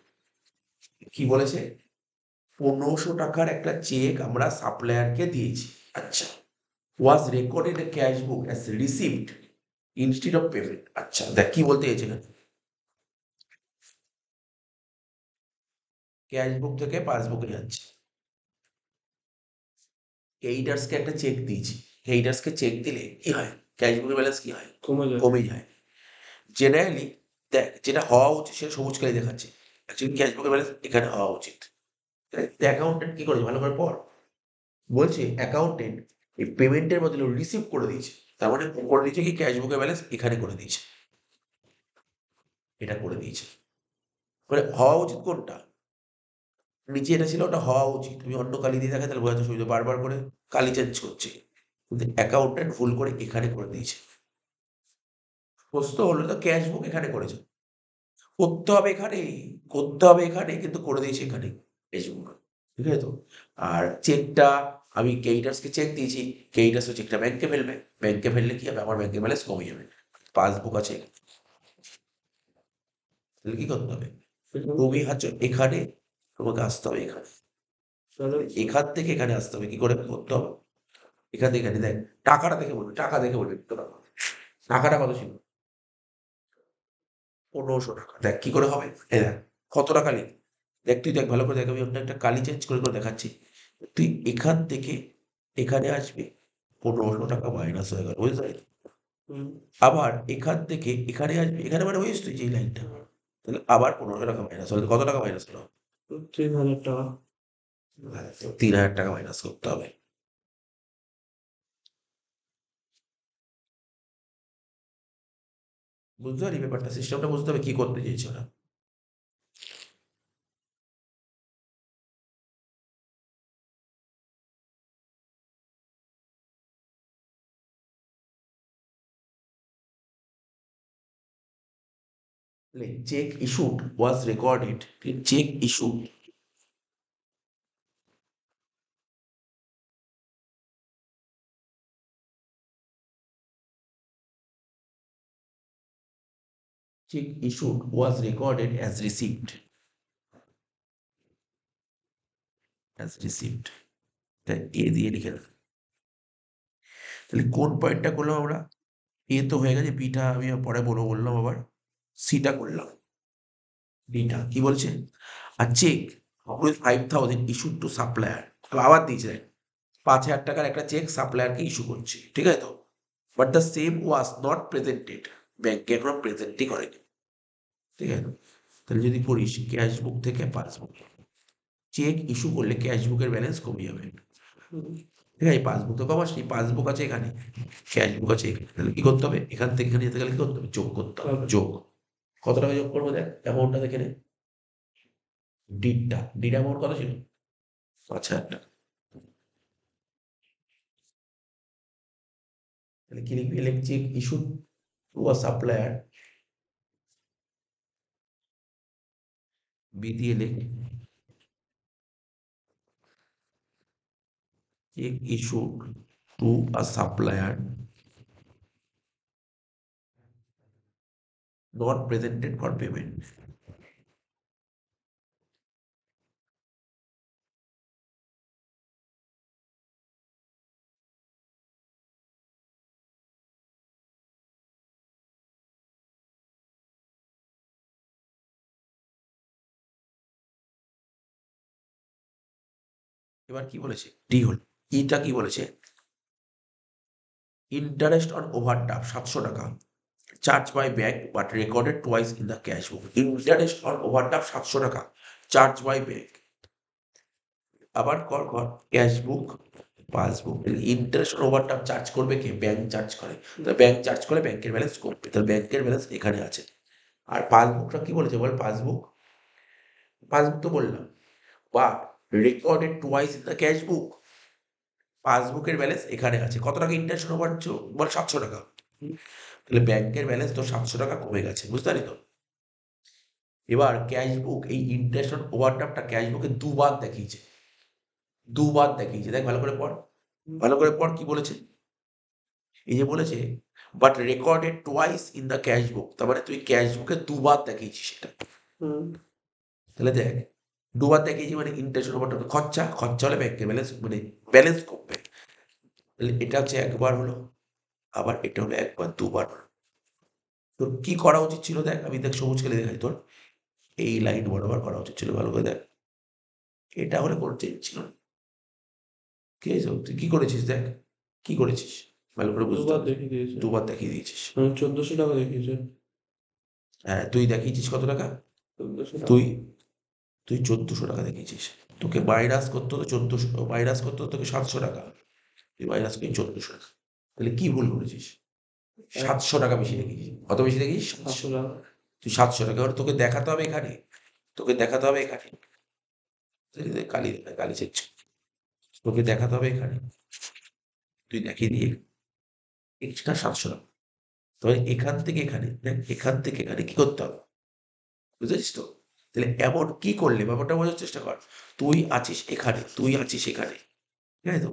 কি বলেছে, 1,500 টাকার একটা চেক আমরা সাপ্লায়ারকে দিয়েছি, আচ্ছা, ওয়াজ recorded A cash book as received instead of payment. আচ্ছা দেখ কি বলতে চাইছে না, ক্যাশ বুক থেকে পাসবুকে যাচ্ছে, ক্রেডিটার্সকে একটা চেক দিয়েছি, ক্রেডিটার্সকে চেক দিলে কি হয়, ক্যাশ বুকের ব্যালেন্স কি হয়, কমে যায়। জেনারেলি দেখ যেটা হওয়া উচিত সেটা সবুজ কালি দেখাচ্ছে, অ্যাকচুয়ালি ক্যাশ বুকের ব্যালেন্স এখানে হওয়া উচিত। অ্যাকাউন্টেন্ট কি করেছে ভালো করে পড়, বলছে অ্যাকাউন্টেন্ট এই পেমেন্টের বদলে রিসিভ করে দিয়েছে, তার মানে করে দিয়েছে কি ক্যাশ বুকের ব্যালেন্স এখানে করে দিয়েছে, এটা করে দিয়েছে। মানে হওয়া উচিত কোনটা, নিচে এটা ছিল ওটা হওয়া উচিত, তুমি অন্য কালি দিয়ে দেখে তাহলে বোঝাতে সুবিধা, বারবার করে কালি চেঞ্জ করছে, কিন্তু অ্যাকাউন্টেন্ট ভুল করে এখানে করে দিয়েছে। প্রশ্ন হলো তো ক্যাশ বুক এখানে করেছে, করতে হবে এখানে, করতে হবে এখানে, কিন্তু করে দিয়েছে এখানে ক্যাশ বুক, ঠিক আছে তো। আর চেকটা আমি ক্রেডিটার্সকে চেক দিয়েছি, ক্রেডিটার্স চেকটা ব্যাংকে ফেলবে, ব্যাংকে ফেললে কি হবে, আমার ব্যাংকের ব্যালেন্স কমে যাবে, পাসবুক আছে তাহলে কি করতে হবে, তুমি আছো এখানে, তোমাকে আসতে হবে এখানে, এখান থেকে এখানে আসতে হবে, কি করে করতে হবে, এখান থেকে এখানে দেখ, টাকাটা দেখে বলবি, টাকা দেখে বলবি কত টাকা, টাকাটা কত ছিল, 1500 টাকা, দেখ কি করে হবে, এই দেখ কত টাকা লিখ, দেখ তুই দেখ ভালো করে দেখ, আমি অন্য একটা কালি চেঞ্জ করে করে দেখাচ্ছি, তুই এখান থেকে এখানে আসবি, 1500 টাকা মাইনাস হয়ে গেল, বুঝতে পারলি, আবার এখান থেকে এখানে আসবি, এখানে মানে বুঝিস তুই যে এই লাইনটা, তাহলে আবার 1500 টাকা মাইনাস হলো, কত টাকা মাইনাস হলো, 3000 টাকা, 3000 টাকা মাইনাস করতে হবে, বুঝতে পারি ব্যাপারটা, সিস্টেমটা বুঝতে হবে কি করতে চেয়েছে ওরা। Cheque issued was recorded, cheque issued, cheque issued was recorded as received, as received, তাই এ দিয়ে লিখে রাখ। তাহলে কোন পয়েন্টটা করলাম আমরা, এ তো হয়ে গেছে, বিটা আমি পরে বললাম আবার, সিটা করলাম, ডিটা কি বলছে, আর চেক 5000 ইস্যুড টু সাপ্লায়ার, আবার দিয়েছে দেখ, 5000 টাকার একটা চেক সাপ্লায়ারকে ইস্যু করছে, ঠিক আছে তো, but the same was not presented, ব্যাংকে এখনো প্রেজেন্টই করেনি, ঠিক আছে তো। তাহলে যদি করিস ক্যাশ বুক থেকে পাসবুক, চেক ইস্যু করলে ক্যাশ বুকের ব্যালেন্স কমে যাবে, ঠিক আছে, পাসবুক তো কমাস নি, পাসবুক আছে এখানে, ক্যাশ বুক আছে এখানে, তাহলে কি করতে হবে, এখান থেকে এখানে যেতে গেলে কি করতে হবে, যোগ করতে হবে, যোগ, কত টাকা যোগ করবো দেখ, অ্যামাউন্টটা দেখে নে, ডিড অ্যামাউন্ট কত ছিল, 5000 টাকা, তাহলে কি লিখবি, cheque issue to a supplier, B দিয়ে লিখ, cheque issue to a supplier not presented for payment, এবার কি বলেছে, ডি হল, ইটা কি বলেছে, ইন্টারেস্ট অন ওভারড্রাফট 700 টাকা, charge by bank but recorded twice in the cash book, interest on overdraft 700 টাকা, চার্জ বাই ব্যাংক, আবার কর কর cash book passbook, interest on overdraft charge করবে কে, ব্যাংক চার্জ করে, তাহলে ব্যাংক চার্জ করে ব্যাংকের ব্যালেন্স কমবে, তাহলে ব্যাংকের ব্যালেন্স এখানে আছে, আর পাসবুকটা কি বলেছে বল, পাসবুক, পাসবুক তো বললাম, but recorded twice in the cash বুক, পাসবুকের ব্যালেন্স এখানে আছে, কত টাকা ইন্টারেস্ট ওভার বল, 700 টাকা, তাহলে ব্যাংকের ব্যালেন্স তো 700 টাকা কমে গেছে, বুঝতে পারি তো। এবার ক্যাশ বুক এই ইন্টারেস্ট অন ওভারড্রাফটটা ক্যাশ বুকে দুবার দেখিয়েছে, দুবার দেখিয়েছে, দেখ ভালো করে পড়, ভালো করে পড় কি বলেছে, এই যে বলেছে but recorded twice in the cash বুক, তার মানে তুই ক্যাশ বুকে দুবার দেখিয়েছিস সেটা, তাহলে দেখ দুবার দেখিয়েছি মানে ইন্টারেস্ট ওভারড্রাফট খরচা, খরচা হলে ব্যাংকের ব্যালেন্স মানে ব্যালেন্স কমবে, তাহলে এটা হচ্ছে একবার হলো, আবার এটা হলো একবার, দুবার হলো। তোর কি করা উচিত ছিল দেখ, আমি দেখ সবুজ খেলে দেখাই তোর, এই লাইন বরাবর করা উচিত ছিল, ভালো করে দেখ। এটা হলে কোনো চেঞ্জ ছিল না। ঠিক আছে, তুই কি করেছিস দেখ, কি করেছিস ভালো করে বুঝতে দুবার হবে। দেখিয়ে দিয়েছে, দুবার দেখিয়ে দিয়েছিস। 1400 টাকা দেখিয়েছে। হ্যাঁ, তুই দেখিয়েছিস কত টাকা? 1400 টাকা। তুই তুই 1400 টাকা দেখিয়েছিস। তোকে মাইনাস করতে হতো 1400, মাইনাস করতে হতো তোকে 700 টাকা। তুই মাইনাস করি 1400 টাকা। তাহলে কি ভুল করেছিস? 700 টাকা বেশি দেখিয়েছিস। কত বেশি দেখিয়েছিস? 700। 500 টাকা। তুই 700 টাকা, এবার তোকে দেখাতে হবে এখানে, তোকে দেখাতে হবে এখানে, কালি কালি চেয়েছ, তোকে দেখাতে হবে এখানে, তুই দেখিয়ে দিয়ে এক্সট্রা 700 টাকা। তবে এখান থেকে এখানে দেখ, এখান থেকে এখানে কি করতে হবে, বুঝেছিস তো? তাহলে এমন কি করলে, ব্যাপারটা বোঝার চেষ্টা কর। তুই আছিস এখানে, তুই আছিস এখানে, ঠিক আছে তো?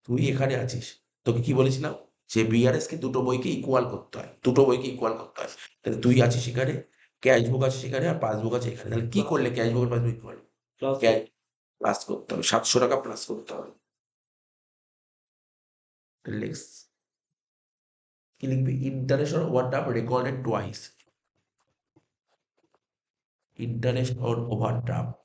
তুই এখানে আছিস, তোকে কি বলেছিলাম, যে বিআরএস কে দুটো বইকে ইকুয়াল করতে হয়, দুটো বইকে ইকুয়াল করতে হয়। তাহলে তুই আছিস এখানে, ক্যাশ বুক আছে সেখানে, আর পাসবুক আছে এখানে। তাহলে কি করলে ক্যাশ বুক আর passbook equal? Plus. Cash plus করতে হবে, 700 টাকা প্লাস করতে হবে। লেক্স কি লিখবি? Interest on overdraft recorded twice. Interest on overdraft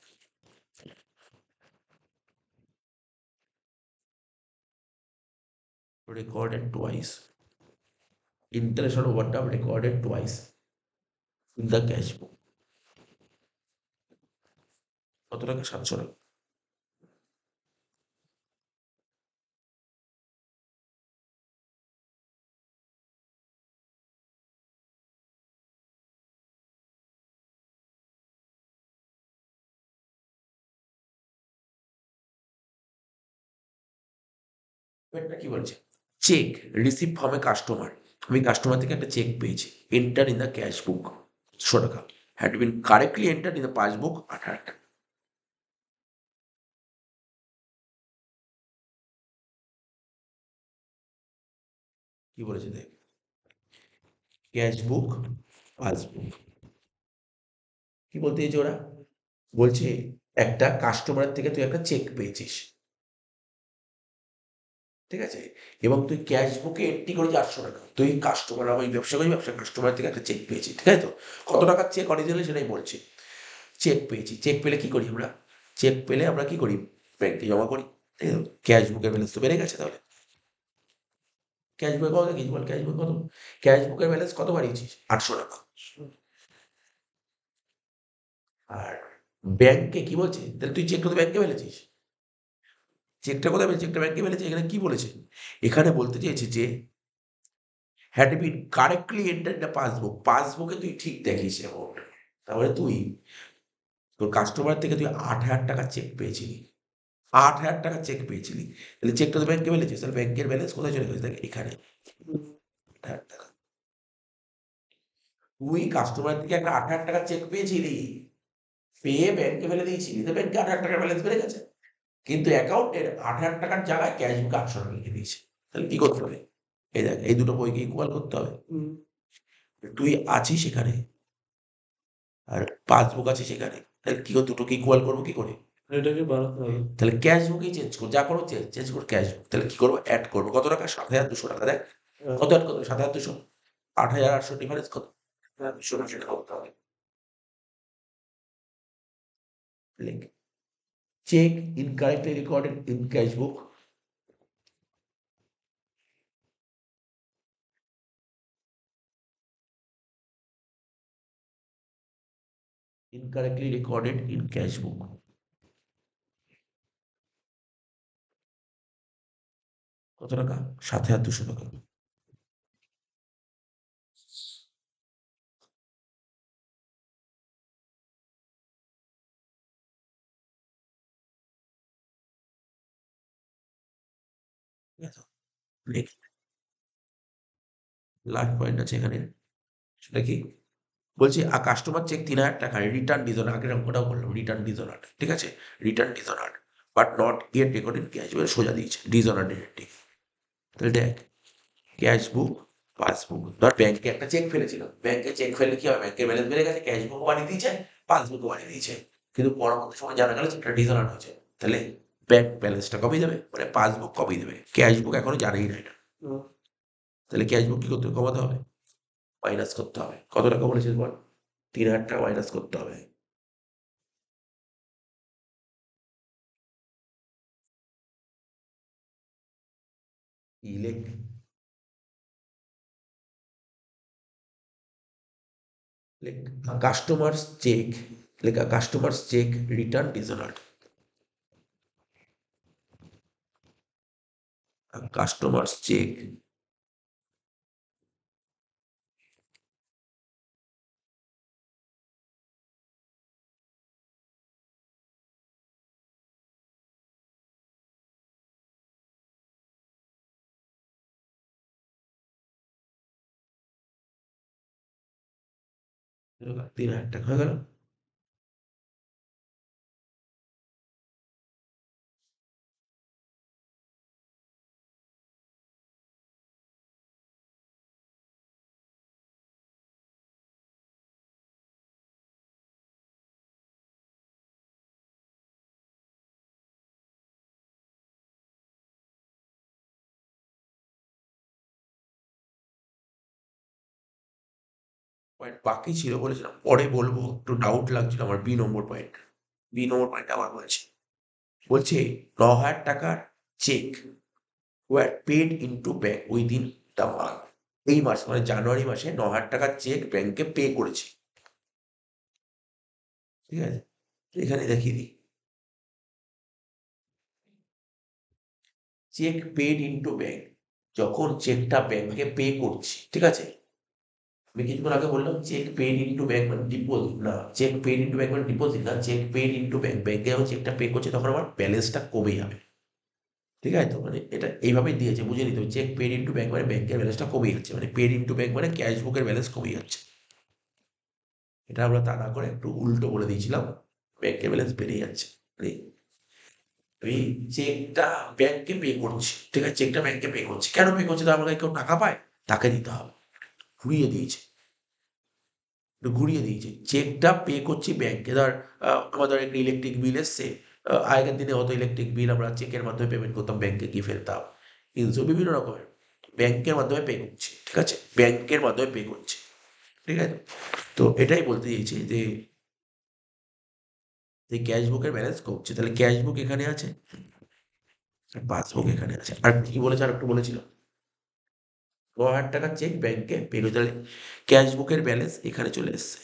recorded twice. Interest on overdraft recorded twice in the cash book. কত টাকা? 700 টাকা। এটা কি বলছে? Cheque receive from a customer. আমি কাস্টমার থেকে একটা চেক পেয়েছি। Enter in the cash book 100 টাকা। Had been correctly enter in the passbook 18 টাকা। কি বলেছে দেখ, ক্যাশ বুক, পাসবুক। কি বলতে চাইছে ওরা? বলছে একটা কাস্টমারের থেকে তুই একটা চেক পেয়েছিস, ঠিক আছে? এবং তুই ক্যাশ বুকে এন্ট্রি করেছিস 800 টাকা। তুই কাস্টমার, আমি ব্যবসা করি, ব্যবসা কাস্টমার থেকে একটা চেক পেয়েছি, ঠিক আছে তো? কত টাকার চেক অরিজিনালি সেটাই বলছি। চেক পেয়েছি, চেক পেলে কি করি আমরা? চেক পেলে আমরা কি করি? ব্যাংকে জমা করি, ঠিক আছে? ক্যাশ বুকের ব্যালেন্স তো বেড়ে গেছে তাহলে। ক্যাশ বুকে কত দেখিয়েছি বল, ক্যাশ বুক কত? ক্যাশ বুকের ব্যালেন্স কত বাড়িয়েছিস? 800 টাকা। আর ব্যাংকে কি বলছে? তাহলে তুই চেকটা তো ব্যাংকে ফেলেছিস। চেকটা কোথায় ফেলেছিস? চেকটা ব্যাংকে ফেলেছিস। এখানে কি বলেছে? এখানে বলতে চেয়েছে যে had been correctly enter the passbook. পাসবুকে তুই ঠিক দেখিস অ্যামাউন্ট। তাহলে তুই তোর কাস্টমার থেকে তুই 8,000 টাকা চেক পেয়েছিলি। 8,000 টাকা চেক পেয়েছিলি। তাহলে চেকটা তো ব্যাংকে ফেলেছিস। তাহলে ব্যাংকের ব্যালেন্স কোথায় চলে গেছে? দেখ এখানে 8,000 টাকা। তুই কাস্টমার থেকে একটা 8,000 টাকা চেক পেয়েছিলি, পেয়ে ব্যাংকে ফেলে দিয়েছিলি। তো ব্যাংকে 8,000 টাকার ব্যালেন্স বেড়ে গেছে। কিন্তু অ্যাকাউন্টের 8,000 টাকার জায়গায় ক্যাশ বুকে 800 টাকা লিখে দিয়েছে। তাহলে কি করতে হবে? এই দেখ, এই দুটো বইকে ইকুয়াল করতে হবে। তুই আছিস এখানে, আর পাসবুক আছে সেখানে। তাহলে কি করে দুটোকে ইকুয়াল করবো কি করে? এটাকে বাড়াতে হবে। তাহলে ক্যাশ বুকেই চেঞ্জ কর, যা করো চেঞ্জ, চেঞ্জ করে ক্যাশ বুক। তাহলে কি করবো? অ্যাড করবো। কত টাকা? 7,200 টাকা। দেখ কত অ্যাড করবে? 7,200। 8,800 ডিফারেন্স কত? 200 টাকা, সেটা করতে হবে। লিখ, cheque incorrectly recorded in cash book. Incorrectly recorded in cash book. কত টাকা? 7,200 টাকা। ঠিক আছে, লিখ। লাস্ট পয়েন্ট আছে এখানে, সেটা কি বলছি? কাস্টমার চেক 3,000 টাকা, রিটার্ন ডিজনার, আগের অঙ্কটাও বললাম, রিটার্ন ডিজনার, ঠিক আছে? Return dishonour but not yet recorded cash, সোজা দিয়েছে ডিজনার ডিরেক্টলি। তাহলে দেখ, ক্যাশ বুক, পাসবুক। ধর ব্যাংকে একটা চেক ফেলেছিলাম, ব্যাংকে চেক ফেললে কি হবে? ব্যাংকের ব্যালেন্স বেড়ে গেছে, ক্যাশ বুকও বানিয়ে দিয়েছে, পাসবুকও বানিয়ে দিয়েছে। কিন্তু পরবর্তী সময় জানা গেল চেকটা ডিজনার হয়েছে। তাহলে ব্যাংক ব্যালেন্সটা কমিয়ে দেবে, মানে পাসবুক কমিয়ে দেবে। ক্যাশবুক এখনো জানেই না এটা। হুম। তাহলে ক্যাশবুক কি করতে হবে? কমাতে হবে, মাইনাস করতে হবে। কত টাকা বলেছিস বল? ৩,০০০ টাকা মাইনাস করতে হবে। লেখ, লেখ কাস্টমার্স চেক, লেখা customers cheque return dishonoured. Customers cheque, ৳৩,০০০ হয়ে গেল। পয়েন্ট বাকি ছিল বলেছিলাম পরে বলবো, একটু ডাউট লাগছিল আমার। বি নম্বর পয়েন্ট আবার বলছি, বলছে ৯,০০০ টাকার cheque were paid into bank within the month. এই মাস মানে জানুয়ারি মাসে ৯,০০০ টাকার চেক ব্যাংকে পে করেছি, ঠিক আছে? এখানে দেখিয়ে দিই, চেক পেড ইনটু ব্যাংক, যখন চেকটা ব্যাংকে পে করছি, ঠিক আছে? আমি কিছুক্ষণ আগে বললাম চেক পেড ইনটু ব্যাংক মানে ডিপোজিট না, চেক পেড ইনটু ব্যাংক মানে ডিপোজিট না, চেক পেড ইনটু ব্যাংক। ব্যাংকে যখন চেকটা পে করছে তখন আমার ব্যালেন্সটা কমে যাবে, ঠিক আছে? তো মানে এটা এইভাবেই দিয়েছে, বুঝে নিতে হবে। চেক পেড ইনটু ব্যাংক মানে ব্যাংকের ব্যালেন্সটা কমে যাচ্ছে, মানে পেড ইনটু ব্যাংক মানে ক্যাশ বুকের ব্যালেন্স কমে যাচ্ছে। এটা আমরা তা না করে একটু উল্টো বলে দিয়েছিলাম, ব্যাংকের ব্যালেন্স বেড়ে যাচ্ছে। মানে আমি চেকটা ব্যাংকে পে করছি, ঠিক আছে? চেকটা ব্যাংকে পে করছি, কেন পে করছি? তো আমার কাছে কেউ টাকা পায়, তাকে দিতে হবে। ঘুরিয়ে দিয়েছে, একটু ঘুরিয়ে দিয়েছে। চেকটা পে করছি ব্যাংকে। ধর আমাদের একটা ইলেকট্রিক বিল এসছে, আগেকার দিনে হয়তো ইলেকট্রিক বিল আমরা চেকের মাধ্যমে পেমেন্ট করতাম, ব্যাংকে গিয়ে ফেলতাম। কিন্তু বিভিন্ন রকমের ব্যাংকের মাধ্যমে পে করছি, ঠিক আছে? ব্যাংকের মাধ্যমে পে করছি, ঠিক আছে? তো এটাই বলতে চেয়েছি যে ক্যাশ বুকের ব্যালেন্স কমছে। তাহলে ক্যাশ বুক এখানে আছে, আর পাসবুক এখানে আছে। আর কি বলেছে, আর একটু বলেছিল ৯,০০০ টাকার চেক ব্যাংকে পে করে, তাহলে ক্যাশ বুকের ব্যালেন্স এখানে চলে এসছে।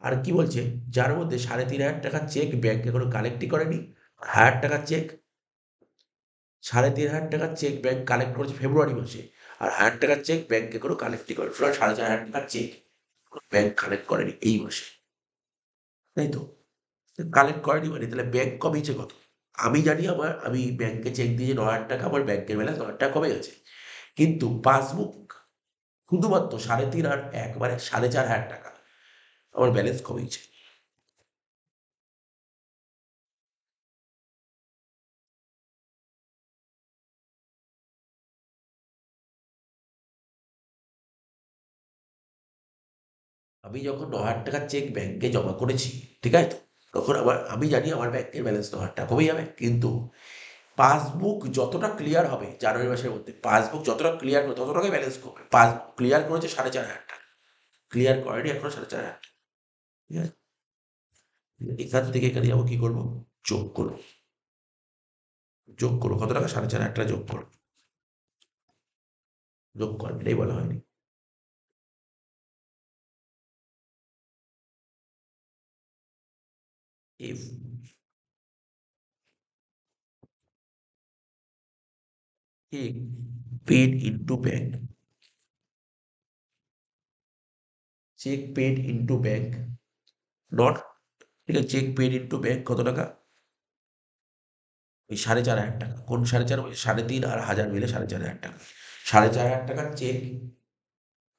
আর কি বলছে, যার মধ্যে ৩,৫০০ টাকার চেক ব্যাংক এখনো কালেক্টই করেনি, ১,০০০ টাকার চেক, ৩,৫০০ টাকার চেক ব্যাংক কালেক্ট করেছে ফেব্রুয়ারি মাসে, আর ১,০০০ টাকার চেক ব্যাংক এখনো কালেক্টই করে, টোটাল ৪,৫০০ টাকার চেক ব্যাংক কালেক্ট করেনি এই মাসে, তাই তো? কালেক্ট করেনি মানে তাহলে ব্যাংক কমিয়েছে কত? আমি জানি আমি ব্যাংকে চেক দিয়েছি ৯,০০০ টাকা, আমার ব্যাংকের ব্যালেন্স ৯,০০০ টাকা কমে গেছে। কিন্তু পাসবুক শুধুমাত্র ৩,৫০০ আর ১ মানে ৪,৫০০ টাকা আমার ব্যালেন্স কমিয়েছে। আমি যখন ৯,০০০ টাকার চেক ব্যাংকে জমা করেছি, ঠিক আছে তো? তখন আমি জানি আমার ব্যাংকের ব্যালেন্স ৯,০০০ টাকা কমে যাবে। কিন্তু পাসবুক যতটা ক্লিয়ার হবে জানুয়ারি মাসের মধ্যে, পাসবুক যতটা ক্লিয়ার হবে তত টাকাই ব্যালেন্স কমবে। পাসবুক ক্লিয়ার করেছে ৪,৫০০ টাকা, ক্লিয়ার করেনি এখনো ৪,৫০০ টাকা, ঠিক আছে? এখান থেকে এখানে যাবো, কি করবো? যোগ করবো, যোগ করবো কত টাকা? ৪,৫০০ টাকা যোগ করবো, যোগ কর, এটাই বলা হয়নি। If check paid into bank, cheque paid into bank not, ঠিক আছে? চেক পেড ইনটু ব্যাংক কত টাকা? ওই ৪,৫০০ টাকা। কোন ৪,৫০০? ওই ৩,৫০০ আর ১,০০০ মিলে ৪,৫০০ টাকা। ৪,৫০০ টাকার চেক,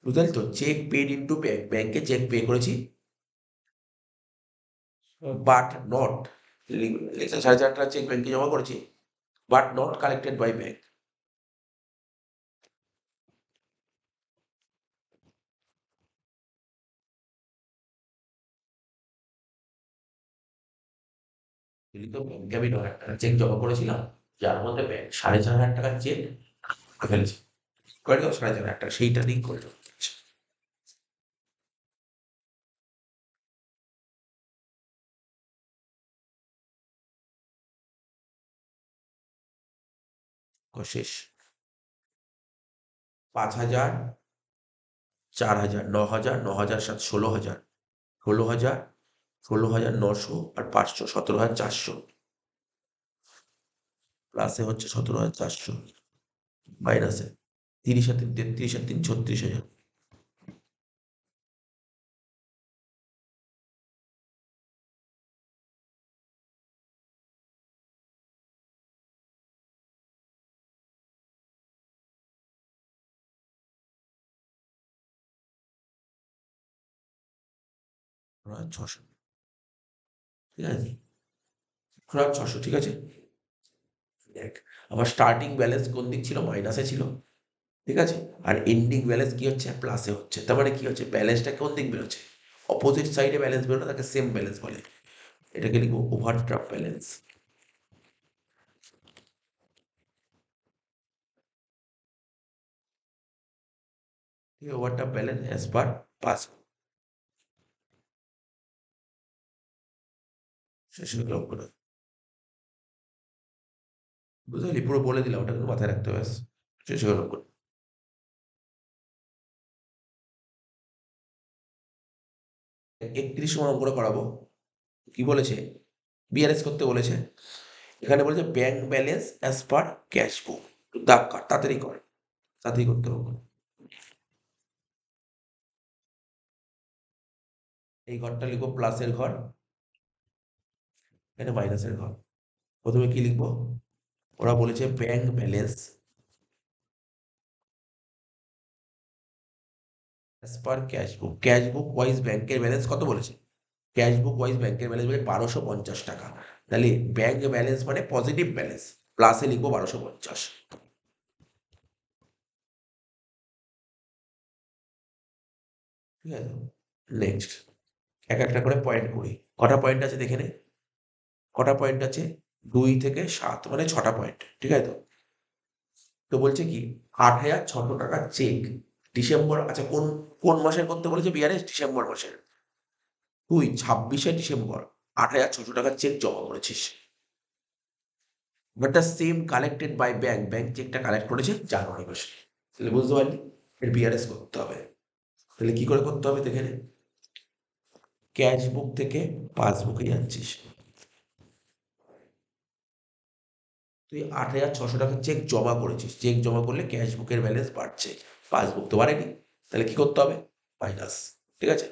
বুঝলি তো? চেক পেড ইনটু ব্যাংক, ব্যাংকে চেক পে করেছি, বাট নট, ৪,৫০০ টাকার চেক ব্যাংকে জমা করেছি, but not collected by bank. তো ব্যাংকে আমি 9,000 টাকা চেক জমা করেছিলাম, যার মধ্যে ব্যাংক 4,500 টাকার চেক ফেলেছে। করে দাও 4,500 টাকা, সেইটা নিয়েই করে দাও। শেষ। 5,000, 4,000, 9,000, 9,000 7, 16,000, 16,000, 16,900 আর 500, 17,400। প্লাসে হচ্ছে 17,400, মাইনাসে 30 আর 3, 33 আর 3, 36,000। আর 600, ঠিক আছে, 600, ঠিক আছে। দেখ, আমার স্টার্টিং ব্যালেন্স কোন দিক ছিল? মাইনাসে ছিল, ঠিক আছে। আর এন্ডিং ব্যালেন্স কি হচ্ছে? প্লাসে হচ্ছে। তার মানে কি হচ্ছে? ব্যালেন্সটা কোন দিক বেরোচ্ছে? অপোজিট সাইডে ব্যালেন্স বেরোলে তাকে সেম ব্যালেন্স বলে। এটাকে লিখবো ওভারড্রাফট ব্যালেন্স। ঠিক আছে, overdraft balance as per pass. শেষ হয়ে গেল করে। বুঝলি, পুরো বলে দিলাম, ওটা কিন্তু মাথায় রাখতে হবে ব্যাস। শেষ হয়ে গেল করে। 31 নম্বর অঙ্কটা করাবো। কি বলেছে? বিআরএস করতে বলেছে। এখানে বলেছে bank balance as per cash বুক। দাগ কাট, তাড়াতাড়ি কর, তাড়াতাড়ি করতে হবে। এই ঘরটা লিখবো প্লাসের ঘর, এটা মাইনাসের ঘর। প্রথমে কি লিখবো? ওরা বলেছে bank balance as per cash বুক। ক্যাশ বুক ওয়াইজ ব্যাংকের ব্যালেন্স কত বলেছে? ক্যাশ বুক ওয়াইজ ব্যাংকের ব্যালেন্স বলে 1250 টাকা। তাহলে ব্যাংক ব্যালেন্স মানে পজিটিভ ব্যালেন্স, প্লাসে লিখবো 1250। ঠিক আছে, নেক্সট এক একটা করে পয়েন্ট করি। কটা পয়েন্ট আছে দেখে নে। কটা পয়েন্ট আছে? 2 থেকে 7, মানে 6টা পয়েন্ট, ঠিক আছে তো। তো বলছে কি, 8,600 টাকার চেক ডিসেম্বর, আচ্ছা কোন কোন মাসের করতে বলেছে বিআরএস? ডিসেম্বর মাসের। তুই 26শে ডিসেম্বর 8,600 টাকার চেক জমা করেছিস, but the same collected by bank. Bank চেকটা কালেক্ট করেছে জানুয়ারি মাসে। তাহলে বুঝতে পারলি এর বিআরএস করতে হবে। তাহলে কি করে করতে হবে দেখে নে। ক্যাশ বুক থেকে পাসবুকে যাচ্ছিস, তুই 8,600 টাকার চেক জমা করেছিস। চেক জমা করলে ক্যাশ বুকের ব্যালেন্স বাড়ছে, পাসবুক তো বাড়েনি। তাহলে কি করতে হবে? মাইনাস। ঠিক আছে,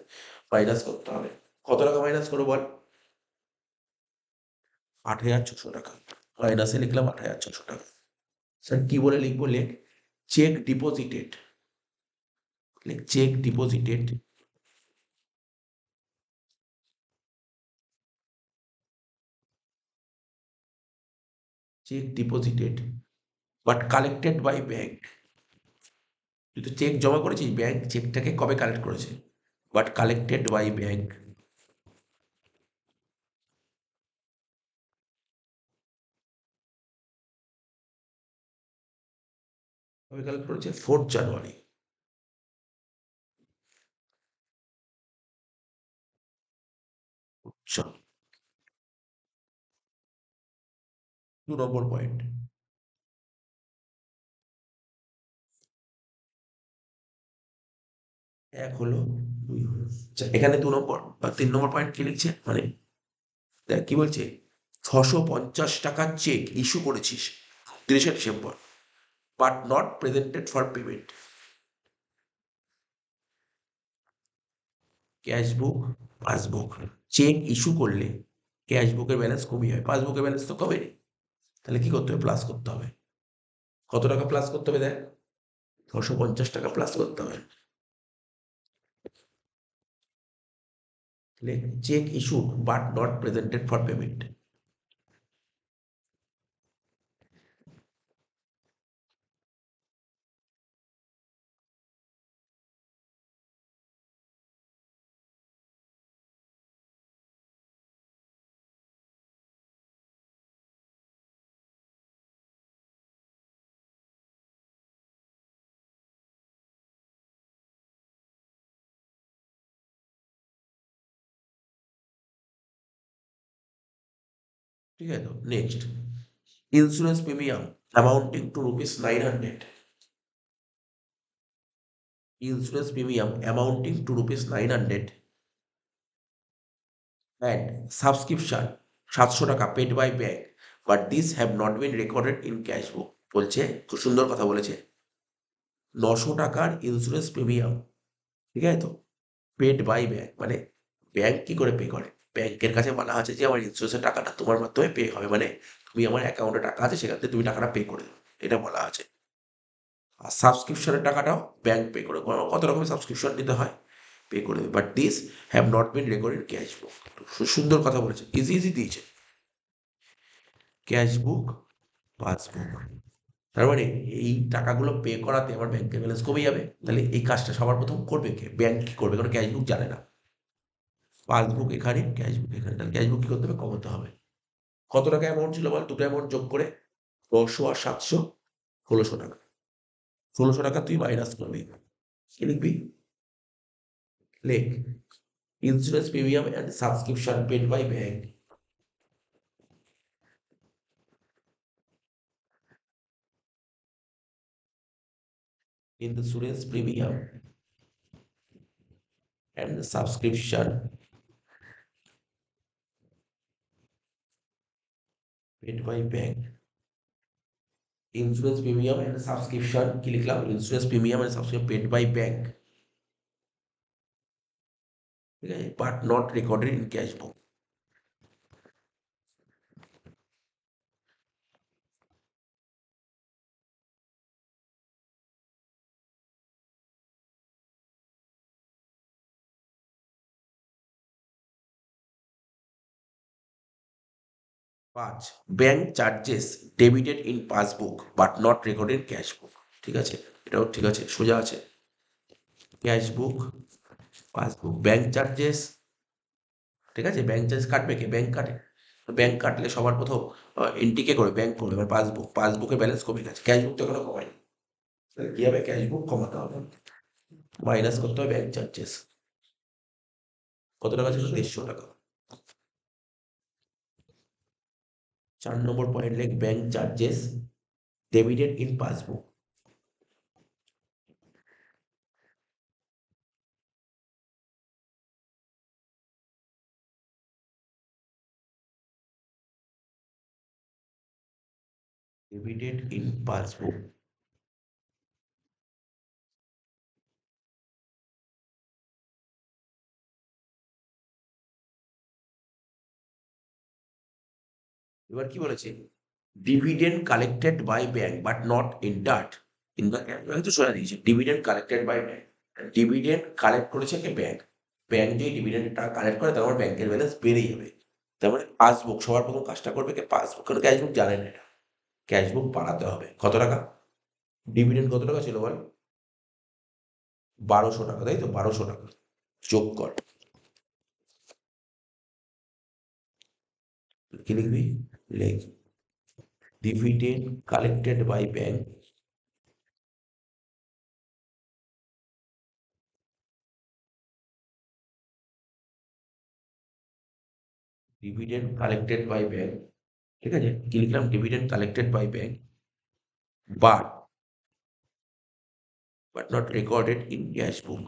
মাইনাস করতে হবে। কত টাকা মাইনাস করবো বল? 8,600 টাকা। মাইনাসে লিখলাম 8,600 টাকা। স্যার কি বলে লিখবো? লেখ চেক ডিপোজিটেড। লেখ cheque deposited, cheque deposited but collected by bank. তুই তো চেক জমা করেছিস, ব্যাংক চেকটাকে কবে কালেক্ট করেছে? But collected by bank. কবে কালেক্ট করেছে? 4th জানুয়ারি। চল, 2 নম্বর পয়েন্ট। এক হলো, দুই হলো। আচ্ছা, এখানে 2 নম্বর বা 3 নম্বর পয়েন্ট কি লিখছে মানে, দেখ কি বলছে, 650 টাকার চেক ইস্যু করেছিস 30শে December, but not presented for payment. Cash book, passbook. Cheque issue করলে ক্যাশ বুকের ব্যালেন্স কমই হয়, পাসবুকের ব্যালেন্স তো কমেনি। তাহলে কি করতে হবে? প্লাস করতে হবে। কত টাকা প্লাস করতে হবে দেখ? 650 টাকা প্লাস করতে হবে। Cheque issued but not presented for payment. ঠিক আছে তো? Next, insurance premium amounting to rupees 900, insurance premium amounting to rupees 900 and subscription 700 টাকা paid by bank, but these have not been recorded in cash book. বলছে, খুব সুন্দর কথা বলেছে, 900 টাকার ইন্স্যুরেন্স প্রিমিয়াম, ঠিক আছে তো, পেড বাই ব্যাংক, মানে ব্যাংক কি করে পে করে, ব্যাংকের কাছে বলা আছে যে আমার ইন্স্যুরেন্সের টাকাটা তোমার মাধ্যমে পে হবে, মানে তুমি আমার অ্যাকাউন্টে টাকা আছে সেখান থেকে তুমি টাকাটা পে করে দেবে, এটা বলা আছে। আর সাবস্ক্রিপশনের টাকাটাও ব্যাংক পে করে, কত রকমের সাবস্ক্রিপশন নিতে হয়, পে করে দেবে, but this have not been recorded cash বুক। সুন্দর কথা বলেছে, ইজি ইজি দিয়েছে, ক্যাশ বুক, পাসবুক, তার মানে এই টাকাগুলো পে করাতে আমার ব্যাংকের ব্যালেন্স কমে যাবে, তাহলে এই কাজটা সবার প্রথম করবে কে, ব্যাংক কি করবে, কারণ ক্যাশ বুক জানে না, পাসবুক এখানে, ক্যাশ বুক এখানে, তাহলে ক্যাশ বুক কি করতে হবে, কমাতে হবে। কত টাকা অ্যামাউন্ট ছিল বল, দুটো অ্যামাউন্ট যোগ করে, 900 আর 700, 1600 টাকা, 1600 টাকা তুই মাইনাস করবি, কি লিখবি, লেখ, insurance premium and subscription paid by bank, insurance premium and subscription paid by bank, insurance premium and subscription কি লিখলাম, insurance premium and subscription paid by bank, ঠিক আছে, but not recorded in cash book। 5, bank charges debited in passbook but not recorded cash book, ঠিক আছে, এটাও ঠিক আছে, সোজা আছে, cash book, passbook, bank charges, ঠিক আছে, ব্যাংক চার্জ কাটবে কে, ব্যাংক কাটে, ব্যাংক কাটলে সবার প্রথম এন্ট্রি কে করে, ব্যাংক করবে, এবার পাসবুক, পাসবুকের ব্যালেন্স কমে গেছে, ক্যাশ বুক তো এখনো কমায়নি, তাহলে কি হবে, ক্যাশ বুক কমাতে হবে, মাইনাস করতে হবে ব্যাংক চার্জেস, কত টাকা ছিল, 150 টাকা। 4 নম্বর পয়েন্ট লেখ, bank charges debited in passbook, debited in passbook, এবার কি বলেছে, dividend collected by bank but not entered in the cash, তো সোজা দিয়েছে, dividend collected by bank, dividend collect করেছে কে, ব্যাংক, ব্যাংক যদি ডিভিডেন্ডটা কালেক্ট করে তার মানে ব্যাংকের ব্যালেন্স বেড়ে যাবে, তার মানে পাসবুক সবার প্রথম কাজটা করবে কে, পাসবুক, কারণ ক্যাশ বুক জানে না এটা, ক্যাশ বুক বাড়াতে হবে, কত টাকা, ডিভিডেন্ড কত টাকা ছিল বল, 1200 টাকা, তাই তো, 1200 টাকা, যোগ কর, কি লিখবি, লেখ, dividend collected by bank, dividend collected by bank, ঠিক আছে, কি লিখলাম, dividend collected by bank but not recorded in cash book,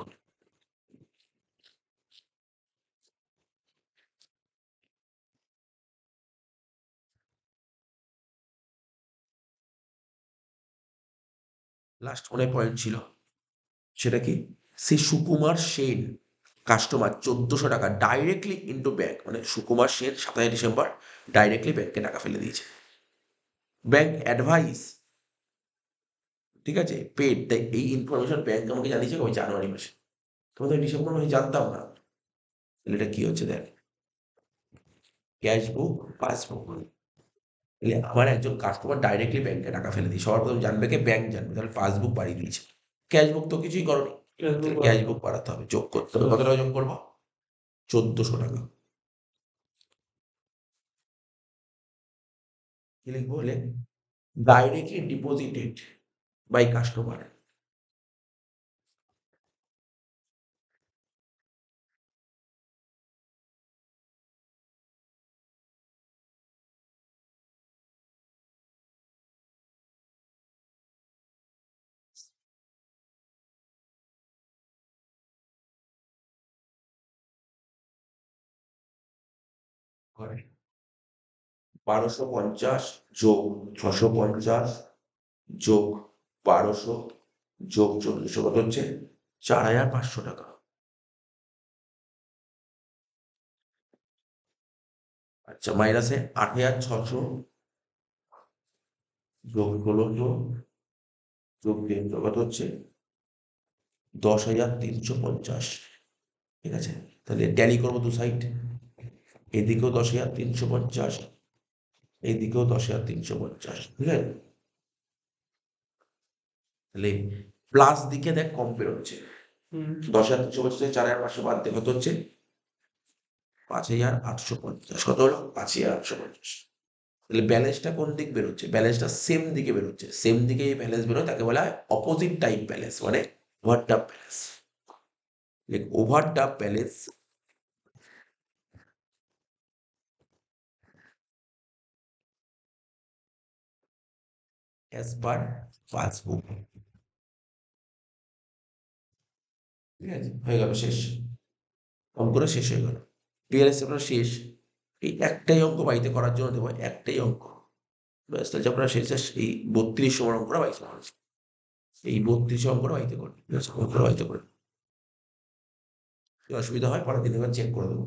last মনে পয়েন্ট ছিল, সেটা কি, সেই সুকুমার সেন কাস্টমার 1400 টাকা ডাইরেক্টলি ইন্টু ব্যাংক, মানে সুকুমার সেন 27 ডিসেম্বর ডাইরেক্টলি ব্যাংকে টাকা ফেলে দিয়েছে, ব্যাংক অ্যাডভাইস, ঠিক আছে, পেড, তাই এই ইনফরমেশন ব্যাংক আমাকে জানিয়েছে ওই জানুয়ারি মাসে, তোমাদের ডিসেম্বর মাসে জানতাম না, তাহলে এটা কি হচ্ছে দেখ, ক্যাশ বুক, পাসবুক, তাহলে আমার একজন কাস্টমার ডাইরেক্টলি ব্যাংকে টাকা ফেলে দিয়েছে, সবার প্রথম জানবে কে, ব্যাংক জানবে, তাহলে পাসবুক বাড়িয়ে দিয়েছে, ক্যাশ বুক তো কিছুই করনি, ক্যাশ বুক তাহলে ক্যাশ বাড়াতে বুক হবে। বাড়াতে হবে, যোগ করতে হবে, কত টাকা যোগ করবো, 1400 টাকা, কি লিখবো, হলে ডাইরেক্টলি ডিপোজিটেড বাই কাস্টমার, 1250 যোগ 650 যোগ 1200 যোগ 1400 কত হচ্ছে? 4500 টাকা। আচ্ছা, মাইনাসে 8600 যোগ 1600 যোগ 300 কত হচ্ছে? 10,350। ঠিক আছে, তাহলে ট্যালি করবো দু সাইড, এদিকেও 10,350, এইদিকেও 10,350। ঠিক আছে, তাহলে প্লাস দিকে দেখ কম বেরোচ্ছে। 10,350 থেকে 4,500 বাদ দিয়ে কত হচ্ছে? 5,850। কত হলো? 5,850। তাহলে ব্যালেন্সটা কোন দিক বেরোচ্ছে? ব্যালেন্সটা সেম দিকে বেরোচ্ছে। সেম দিকে এই ব্যালেন্স বেরোয় তাকে বলা হয় অপোজিট টাইপ ব্যালেন্স, মানে overdraft balance. Overdraft balance as per passbook. ঠিক আছে, হয়ে গেল, শেষ। অঙ্কটা শেষ হয়ে গেল। পিআরএস চ্যাপ্টার শেষ। এই একটাই অঙ্ক বাড়িতে করার জন্য দেবো, একটাই অঙ্ক। ব্যাস, তাহলে চ্যাপ্টার শেষ। এই 32 নম্বর অঙ্কটা বাড়িতে করা হয়েছে। এই 32 অঙ্কটা বাড়িতে করবে। ঠিক আছে, অঙ্কটা বাড়িতে করে। যদি অসুবিধা হয় পরের দিন এবার চেক করে দেবো।